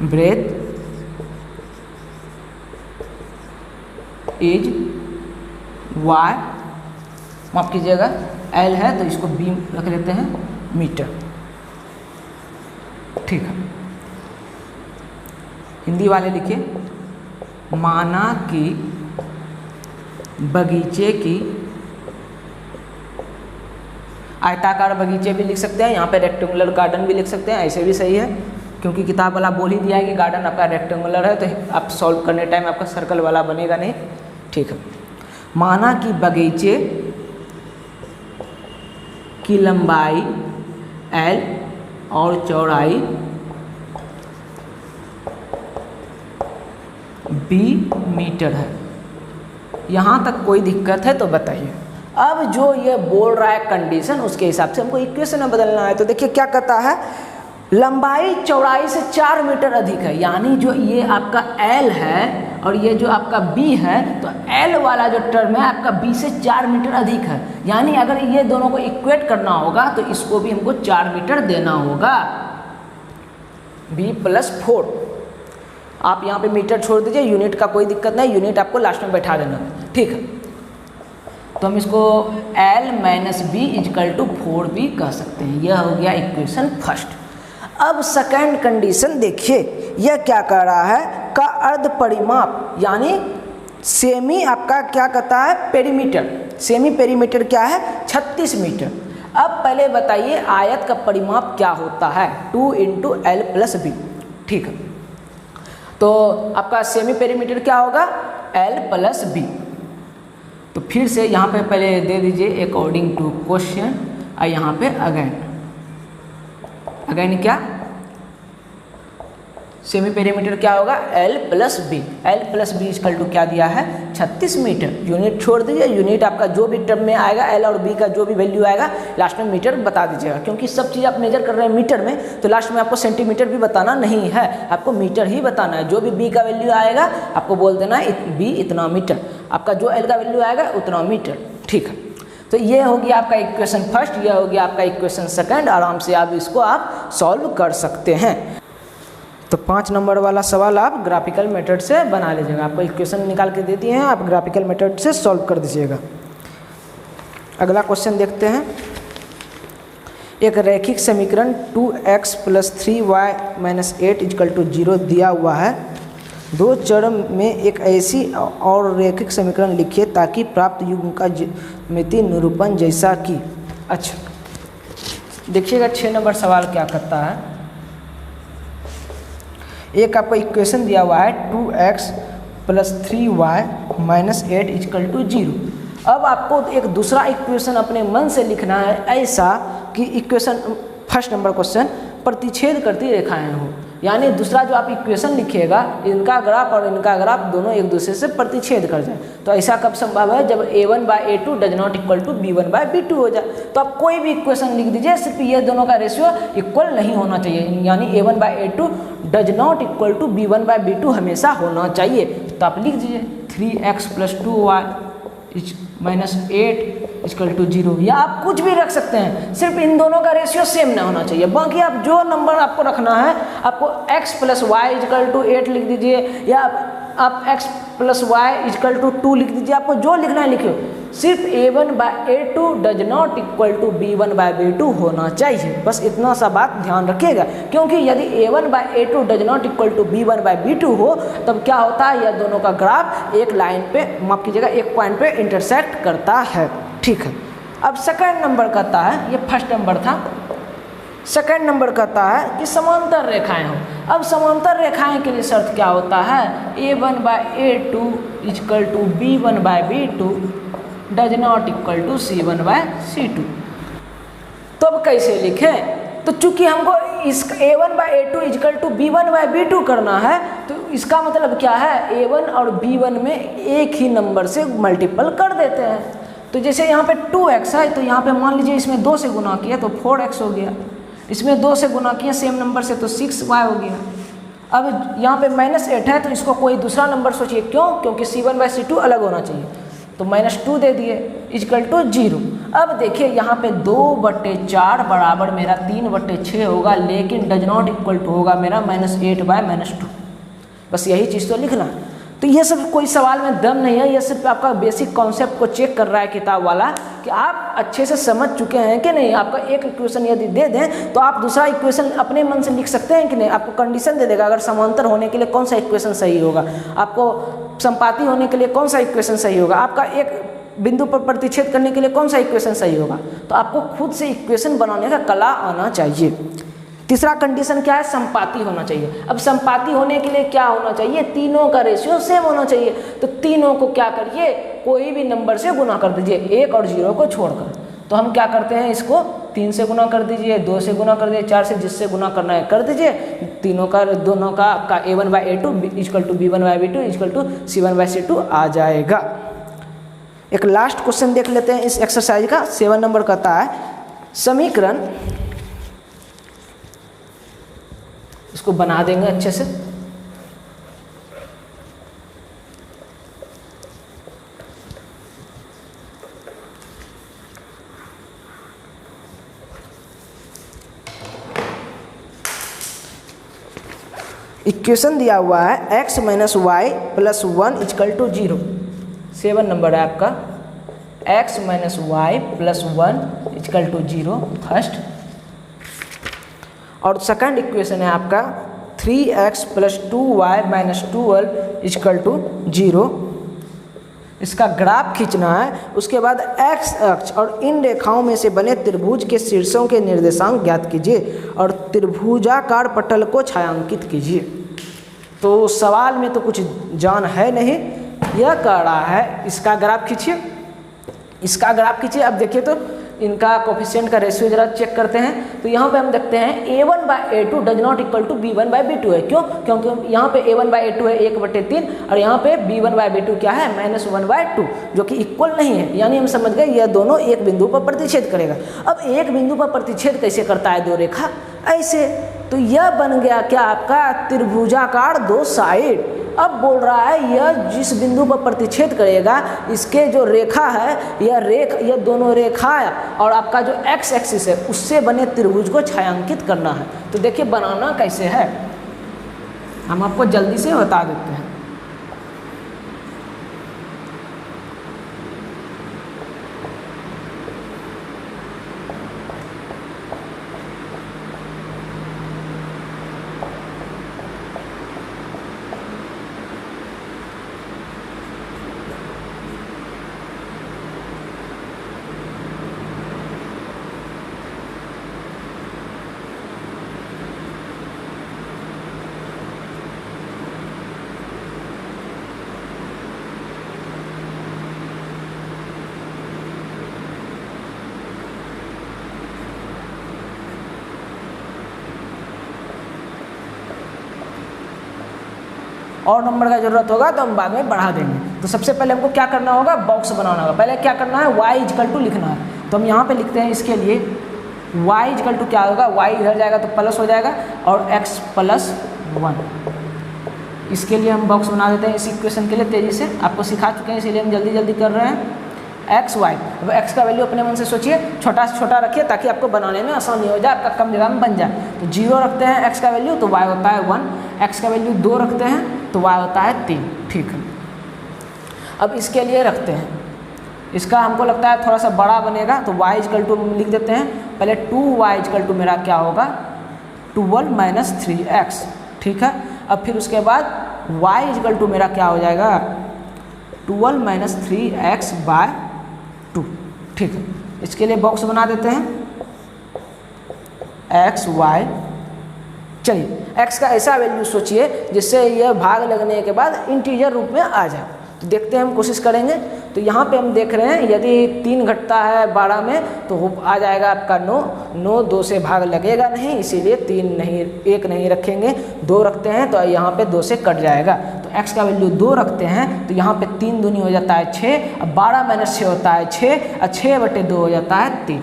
breadth is y, माफ कीजिएगा L है तो इसको B रख लेते हैं मीटर। ठीक है, हिंदी वाले लिखिए, माना कि बगीचे की, आयताकार बगीचे भी लिख सकते हैं, यहाँ पे रेक्टेंगुलर गार्डन भी लिख सकते हैं, ऐसे भी सही है, क्योंकि किताब वाला बोल ही दिया है कि गार्डन आपका रेक्टेंगुलर है, तो आप सॉल्व करने टाइम आपका सर्कल वाला बनेगा नहीं। ठीक है, माना कि बगीचे की लंबाई L और चौड़ाई B मीटर है। यहाँ तक कोई दिक्कत है तो बताइए। अब जो ये बोल रहा है कंडीशन, उसके हिसाब से हमको इक्वेशन में बदलना है। तो देखिए क्या कहता है, लंबाई चौड़ाई से 4 मीटर अधिक है, यानी जो ये आपका L है और ये जो आपका B है, तो L वाला जो टर्म है आपका B से 4 मीटर अधिक है, यानी अगर ये दोनों को इक्वेट करना होगा तो इसको भी हमको 4 मीटर देना होगा, B + 4। आप यहाँ पे मीटर छोड़ दीजिए, यूनिट का कोई दिक्कत नहीं, यूनिट आपको लास्ट में बैठा देना। ठीक है, तो हम इसको L - B = 4B कह सकते हैं। यह हो गया इक्वेशन फर्स्ट। अब सेकंड कंडीशन देखिए, यह क्या कह रहा है, का अर्ध परिमाप यानी सेमी आपका क्या कहता है, पेरीमीटर। सेमी पेरीमीटर क्या है, 36 मीटर। अब पहले बताइए आयत का परिमाप क्या होता है, 2 × L + B। ठीक है, तो आपका सेमी पेरीमीटर क्या होगा, L + B। तो फिर से यहाँ पे पहले दे दीजिए अकॉर्डिंग टू क्वेश्चन, और यहाँ पे अगेन क्या, सेमी पेरीमीटर क्या होगा, L + B। L + B = क्या दिया है, 36 मीटर। यूनिट छोड़ दीजिए, यूनिट आपका जो भी टर्म में आएगा, L और B का जो भी वैल्यू आएगा लास्ट में मीटर बता दीजिएगा, क्योंकि सब चीज़ आप मेजर कर रहे हैं मीटर में, तो लास्ट में आपको सेंटीमीटर भी बताना नहीं है, आपको मीटर ही बताना है। जो भी B का वैल्यू आएगा आपको बोल देना है B इतना मीटर, आपका जो L का वैल्यू आएगा उतना मीटर। ठीक है, तो ये हो गया आपका इक्वेशन फर्स्ट, ये हो गया आपका इक्वेशन सेकंड। आराम से आप इसको आप सॉल्व कर सकते हैं। तो 5 नंबर वाला सवाल आप ग्राफिकल मेथड से बना लीजिएगा, आपको इक्वेशन निकाल के देती हैं, आप ग्राफिकल मेथड से सॉल्व कर दीजिएगा। अगला क्वेश्चन देखते हैं। एक रैखिक समीकरण 2x + 3y - 8 = 0 दिया हुआ है। दो चर में एक ऐसी और रैखिक समीकरण लिखिए ताकि प्राप्त युग्म का ज्यामितीय निरूपण जैसा कि। अच्छा देखिएगा 6 नंबर सवाल क्या करता है। एक आपका इक्वेशन दिया हुआ है 2x + 3y - 8 = 0। अब आपको एक दूसरा इक्वेशन अपने मन से लिखना है ऐसा कि इक्वेशन फर्स्ट नंबर क्वेश्चन प्रतिच्छेद करती रेखाएं हो, यानी दूसरा जो आप इक्वेशन लिखिएगा इनका ग्राफ और इनका ग्राफ दोनों एक दूसरे से प्रतिच्छेद कर जाए। तो ऐसा कब संभव है? जब a1/a2 does not equal to b1/b2 हो जाए। तो आप कोई भी इक्वेशन लिख दीजिए, सिर्फ ये दोनों का रेशियो इक्वल नहीं होना चाहिए, यानी a1/a2 does not equal to b1/b2 हमेशा होना चाहिए। तो आप लिख दीजिए 3x + 2y - 8 = 0, या आप कुछ भी रख सकते हैं, सिर्फ इन दोनों का रेशियो सेम ना होना चाहिए। बाकी आप जो नंबर आपको रखना है, आपको x + y = 8 लिख दीजिए, या आप x + y = 2 लिख दीजिए। आपको जो लिखना है लिखिए, सिर्फ a1/a2 does not equal to b1/b2 होना चाहिए। बस इतना सा बात ध्यान रखिएगा, क्योंकि यदि a1/a2 does not equal to b1/b2 हो तब क्या होता है, यह दोनों का ग्राफ एक लाइन पे, माफ कीजिएगा, एक पॉइंट पे इंटरसेक्ट करता है। ठीक है, अब सेकंड नंबर कहता है, ये फर्स्ट नंबर था, सेकंड नंबर कहता है कि समांतर रेखाएं हो। अब समांतर रेखाएं के लिए शर्त क्या होता है, a1/a2 = b1/b2 does not equal to c1/c2। तो अब कैसे लिखें? तो चूंकि हमको इस a1/a2 = b1/b2 करना है, तो इसका मतलब क्या है, a1 और b1 में एक ही नंबर से मल्टीपल कर देते हैं। तो जैसे यहाँ पे 2x है, तो यहाँ पे मान लीजिए इसमें 2 से गुना किया तो 4x हो गया, इसमें 2 से गुना किया सेम नंबर से तो 6y हो गया। अब यहाँ पे -8 है, तो इसको कोई दूसरा नंबर सोचिए, क्यों? क्योंकि c1/c2 अलग होना चाहिए, तो -2 दे दिए = 0। अब देखिए यहाँ पे 2/4 बराबर मेरा 3/6 होगा, लेकिन डज नॉट इक्वल टू होगा मेरा -8/-2। बस यही चीज़ तो लिखना है। तो ये सब कोई सवाल में दम नहीं है, ये सिर्फ आपका बेसिक कॉन्सेप्ट को चेक कर रहा है किताब वाला कि आप अच्छे से समझ चुके हैं कि नहीं। आपका एक इक्वेशन यदि दे दें तो आप दूसरा इक्वेशन अपने मन से लिख सकते हैं कि नहीं। आपको कंडीशन दे देगा, अगर समांतर होने के लिए कौन सा इक्वेशन सही होगा, आपको संपाती होने के लिए कौन सा इक्वेशन सही होगा, आपका एक बिंदु पर प्रतिच्छेद करने के लिए कौन सा इक्वेशन सही होगा। तो आपको खुद से इक्वेशन बनाने का कला आना चाहिए। तीसरा कंडीशन क्या है, संपाती होना चाहिए। अब संपाती होने के लिए क्या होना चाहिए, तीनों का रेशियो सेम होना चाहिए। तो तीनों को क्या करिए, कोई भी नंबर से गुना कर दीजिए, 1 और 0 को छोड़कर। तो हम क्या करते हैं, इसको 3 से गुना कर दीजिए, 2 से गुना कर दीजिए, 4 से, जिससे गुना करना है कर दीजिए। तीनों का, दोनों का a1/a2 = b1/b2 = c1/c2 आ जाएगा। एक लास्ट क्वेश्चन देख लेते हैं इस एक्सरसाइज का। 7 नंबर कहता है समीकरण, इसको बना देंगे अच्छे से। इक्वेशन दिया हुआ है x - y + 1 = 0। 7 नंबर है आपका, x - y + 1 = 0 फर्स्ट। और सेकंड इक्वेशन है आपका 3x + 2y - 12 = 0। इसका ग्राफ खींचना है। उसके बाद x अक्ष और इन रेखाओं में से बने त्रिभुज के शीर्षों के निर्देशांक ज्ञात कीजिए और त्रिभुजाकार पटल को छायांकित कीजिए। तो सवाल में तो कुछ जान है नहीं, यह कह रहा है इसका ग्राफ खींचिए, इसका ग्राफ खींचिए। अब देखिए तो इनका कोफिशिएंट का रेशियो जरा चेक करते हैं। तो यहाँ पे हम देखते हैं a1/a2 does not equal to b1/b2 है। क्यों? क्योंकि यहाँ पे a1/a2 है 1/3 और यहाँ पे b1/b2 क्या है, -1/2, जो कि इक्वल नहीं है। यानी हम समझ गए यह दोनों एक बिंदु पर प्रतिच्छेद करेगा। अब एक बिंदु पर प्रतिच्छेद कैसे करता है, दो रेखा ऐसे। तो यह बन गया क्या आपका त्रिभुजाकार 2 साइड। अब बोल रहा है यह जिस बिंदु पर प्रतिच्छेद करेगा, इसके जो रेखा है, यह दोनों रेखा और आपका जो x एक्सिस है उससे बने त्रिभुज को छायांकित करना है। तो देखिए बनाना कैसे है, हम आपको जल्दी से बता देते हैं। और नंबर का ज़रूरत होगा तो हम बाद में बढ़ा देंगे। तो सबसे पहले हमको क्या करना होगा, बॉक्स बनाना होगा। पहले क्या करना है, y इक्वल टू लिखना है। तो हम यहाँ पे लिखते हैं इसके लिए y इक्वल टू क्या होगा, y इधर जाएगा तो प्लस हो जाएगा और x प्लस 1। इसके लिए हम बॉक्स बना देते हैं इस इक्वेशन के लिए तेज़ी से, आपको सिखा चुके हैं इसीलिए हम जल्दी जल्दी कर रहे हैं। एक्स वाई, अब एक्स का वैल्यू अपने मन से सोचिए, छोटा से छोटा रखिए ताकि आपको बनाने में आसानी हो जाए, आपका कम जगह में बन जाए। तो 0 रखते हैं एक्स का वैल्यू तो वाई होता है 1, एक्स का वैल्यू 2 रखते हैं तो वाई होता है 3। ठीक है, अब इसके लिए रखते हैं, इसका हमको लगता है थोड़ा सा बड़ा बनेगा तो y इक्वल टू लिख देते हैं। पहले 2y इक्वल टू मेरा क्या होगा, 12 माइनस 3x। ठीक है, अब फिर उसके बाद y इक्वल टू मेरा क्या हो जाएगा, 12 माइनस 3x बाय 2। ठीक है, इसके लिए बॉक्स बना देते हैं x y। चलिए x का ऐसा वैल्यू सोचिए जिससे यह भाग लगने के बाद इंटीजर रूप में आ जाए। तो देखते हैं, हम कोशिश करेंगे। तो यहाँ पे हम देख रहे हैं यदि 3 घटता है 12 में तो आ जाएगा आपका 9। 9 2 से भाग लगेगा नहीं, इसीलिए 3 नहीं, 1 नहीं रखेंगे, 2 रखते हैं तो यहाँ पे 2 से कट जाएगा। तो x का वैल्यू 2 रखते हैं तो यहाँ पे 3 दूनी हो जाता है 6, अब 12 माइनस 6 होता है 6 और 6/2 हो जाता है 3।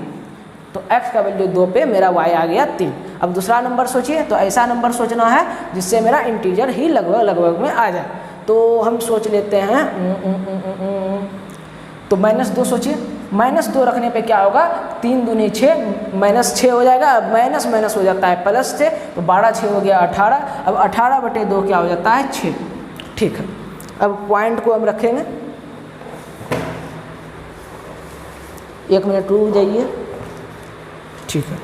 तो x का वैल्यू 2 पे मेरा y आ गया 3। अब दूसरा नंबर सोचिए, तो ऐसा नंबर सोचना है जिससे मेरा इंटीजर ही लगभग में आ जाए। तो हम सोच लेते हैं तो -2 सोचिए, -2 रखने पे क्या होगा, 3 दूनी 6, -6 हो जाएगा, अब माइनस माइनस हो जाता है प्लस से, तो 12 6 हो गया 18, अब 18/2 क्या हो जाता है 6। ठीक है, अब पॉइंट को हम रखेंगे, 1 मिनट रुक जाइए। ठीक है,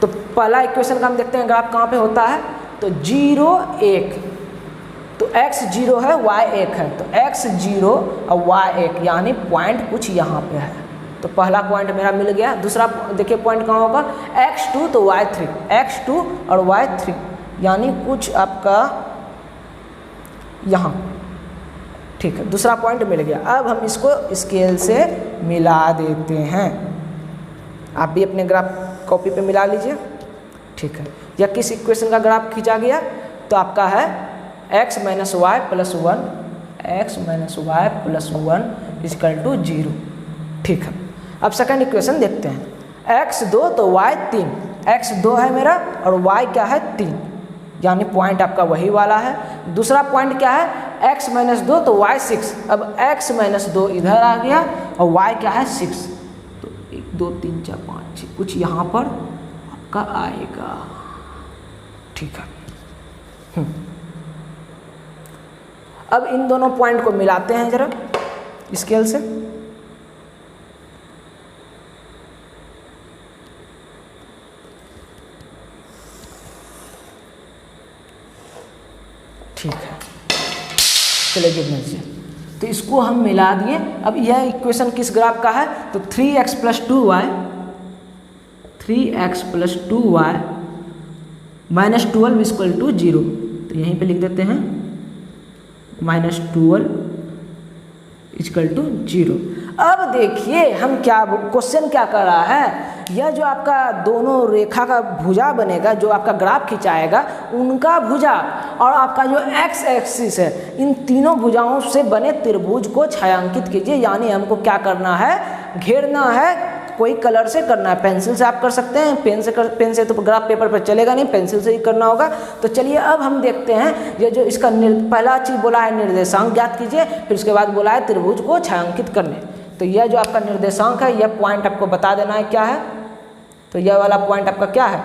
तो पहला इक्वेशन का हम देखते हैं ग्राफ कहाँ पे होता है, तो 0 1, तो x 0 है y 1 है, तो x 0 और y 1 यानी पॉइंट कुछ यहाँ पे है। तो पहला पॉइंट मेरा मिल गया। दूसरा देखिए पॉइंट कहाँ होगा, x2 तो y 3, x2 और y 3 यानी कुछ आपका यहाँ। ठीक है, दूसरा पॉइंट मिल गया। अब हम इसको स्केल से मिला देते हैं, आप भी अपने ग्राफ कॉपी पे मिला लीजिए। ठीक है, या किस इक्वेशन का ग्राफ खींचा गया, तो आपका है x minus y plus 1, x minus y plus 1 equal to 0। ठीक है, अब सेकंड इक्वेशन देखते हैं, x 2 तो y 3, x 2 है मेरा और y क्या है 3, यानी पॉइंट आपका वही वाला है। दूसरा पॉइंट क्या है, x माइनस 2 तो y 6, अब x माइनस 2 इधर आ गया और y क्या है 6, तो 1 2 3 4 5 6 कुछ यहाँ पर आपका आएगा। ठीक है, अब इन दोनों पॉइंट को मिलाते हैं जरा स्केल से। ठीक है, चलिए गिनने से, तो इसको हम मिला दिए। अब यह इक्वेशन किस ग्राफ का है, तो 3x plus 2y, 3x plus 2y minus 12 equal to 0। तो यहीं पे लिख देते हैं -12 इक्वल टू 0। अब देखिए हम क्या क्वेश्चन क्या कर रहा है, यह जो आपका दोनों रेखा का भुजा बनेगा, जो आपका ग्राफ खिंचाएगा, उनका भुजा और आपका जो x एक्सिस है, इन तीनों भुजाओं से बने त्रिभुज को छायांकित कीजिए। यानी हमको क्या करना है, घेरना है। कोई कलर से करना है, पेंसिल से आप कर सकते हैं, पेन से तो ग्राफ पेपर पर चलेगा नहीं, पेंसिल से ही करना होगा। तो चलिए अब हम देखते हैं, ये जो इसका पहला चीज़ बोला है निर्देशांक ज्ञात कीजिए, फिर उसके बाद बोला है त्रिभुज को छायांकित करने। तो यह जो आपका निर्देशांक है, यह पॉइंट आपको बता देना है क्या है। तो यह वाला पॉइंट आपका क्या है,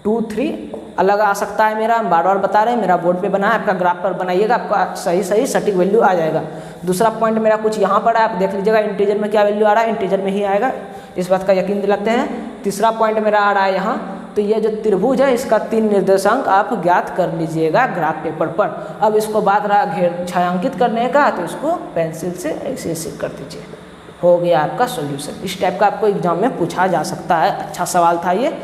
2 3 अलग आ सकता है मेरा, हम बार बार बता रहे हैं, मेरा बोर्ड पे बना है, आपका ग्राफ पर बनाइएगा, आपका सही सटीक वैल्यू आ जाएगा। दूसरा पॉइंट मेरा कुछ यहाँ पर है, आप देख लीजिएगा इंटीजर में क्या वैल्यू आ रहा है, इंटीजर में ही आएगा, इस बात का यकीन दिलाते हैं। तीसरा पॉइंट मेरा आ रहा है यहाँ, तो ये जो त्रिभुज है इसका 3 निर्देशांक आप ज्ञात कर लीजिएगा ग्राफ पेपर पर। अब इसको बात रहा छायांकित करने का, तो इसको पेंसिल से ऐसे ऐसे कर दीजिए, हो गया आपका सॉल्यूशन। इस टाइप का आपको एग्जाम में पूछा जा सकता है, अच्छा सवाल था ये।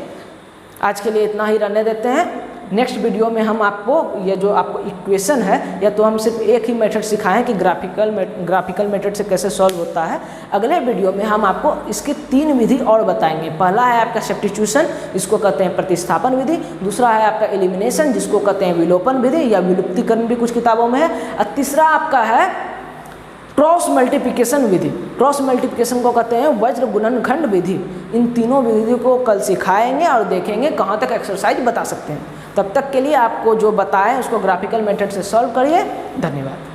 आज के लिए इतना ही रहने देते हैं, नेक्स्ट वीडियो में हम आपको ये जो आपको इक्वेशन है, या तो हम सिर्फ एक ही मेथड सिखाएं कि ग्राफिकल मेथड से कैसे सॉल्व होता है। अगले वीडियो में हम आपको इसकी 3 विधि और बताएंगे। पहला है आपका सब्स्टिट्यूशन, इसको कहते हैं प्रतिस्थापन विधि। दूसरा है आपका एलिमिनेशन, जिसको कहते हैं विलोपन विधि या विलुप्तीकरण भी कुछ किताबों में है। और तीसरा आपका है क्रॉस मल्टीप्लिकेशन विधि। क्रॉस मल्टीप्लिकेशन को कहते हैं वज्र गुणनखंड विधि। इन तीनों विधियों को कल सिखाएंगे और देखेंगे कहाँ तक एक्सरसाइज बता सकते हैं। तब तक के लिए आपको जो बताएं उसको ग्राफिकल मेथड से सॉल्व करिए। धन्यवाद।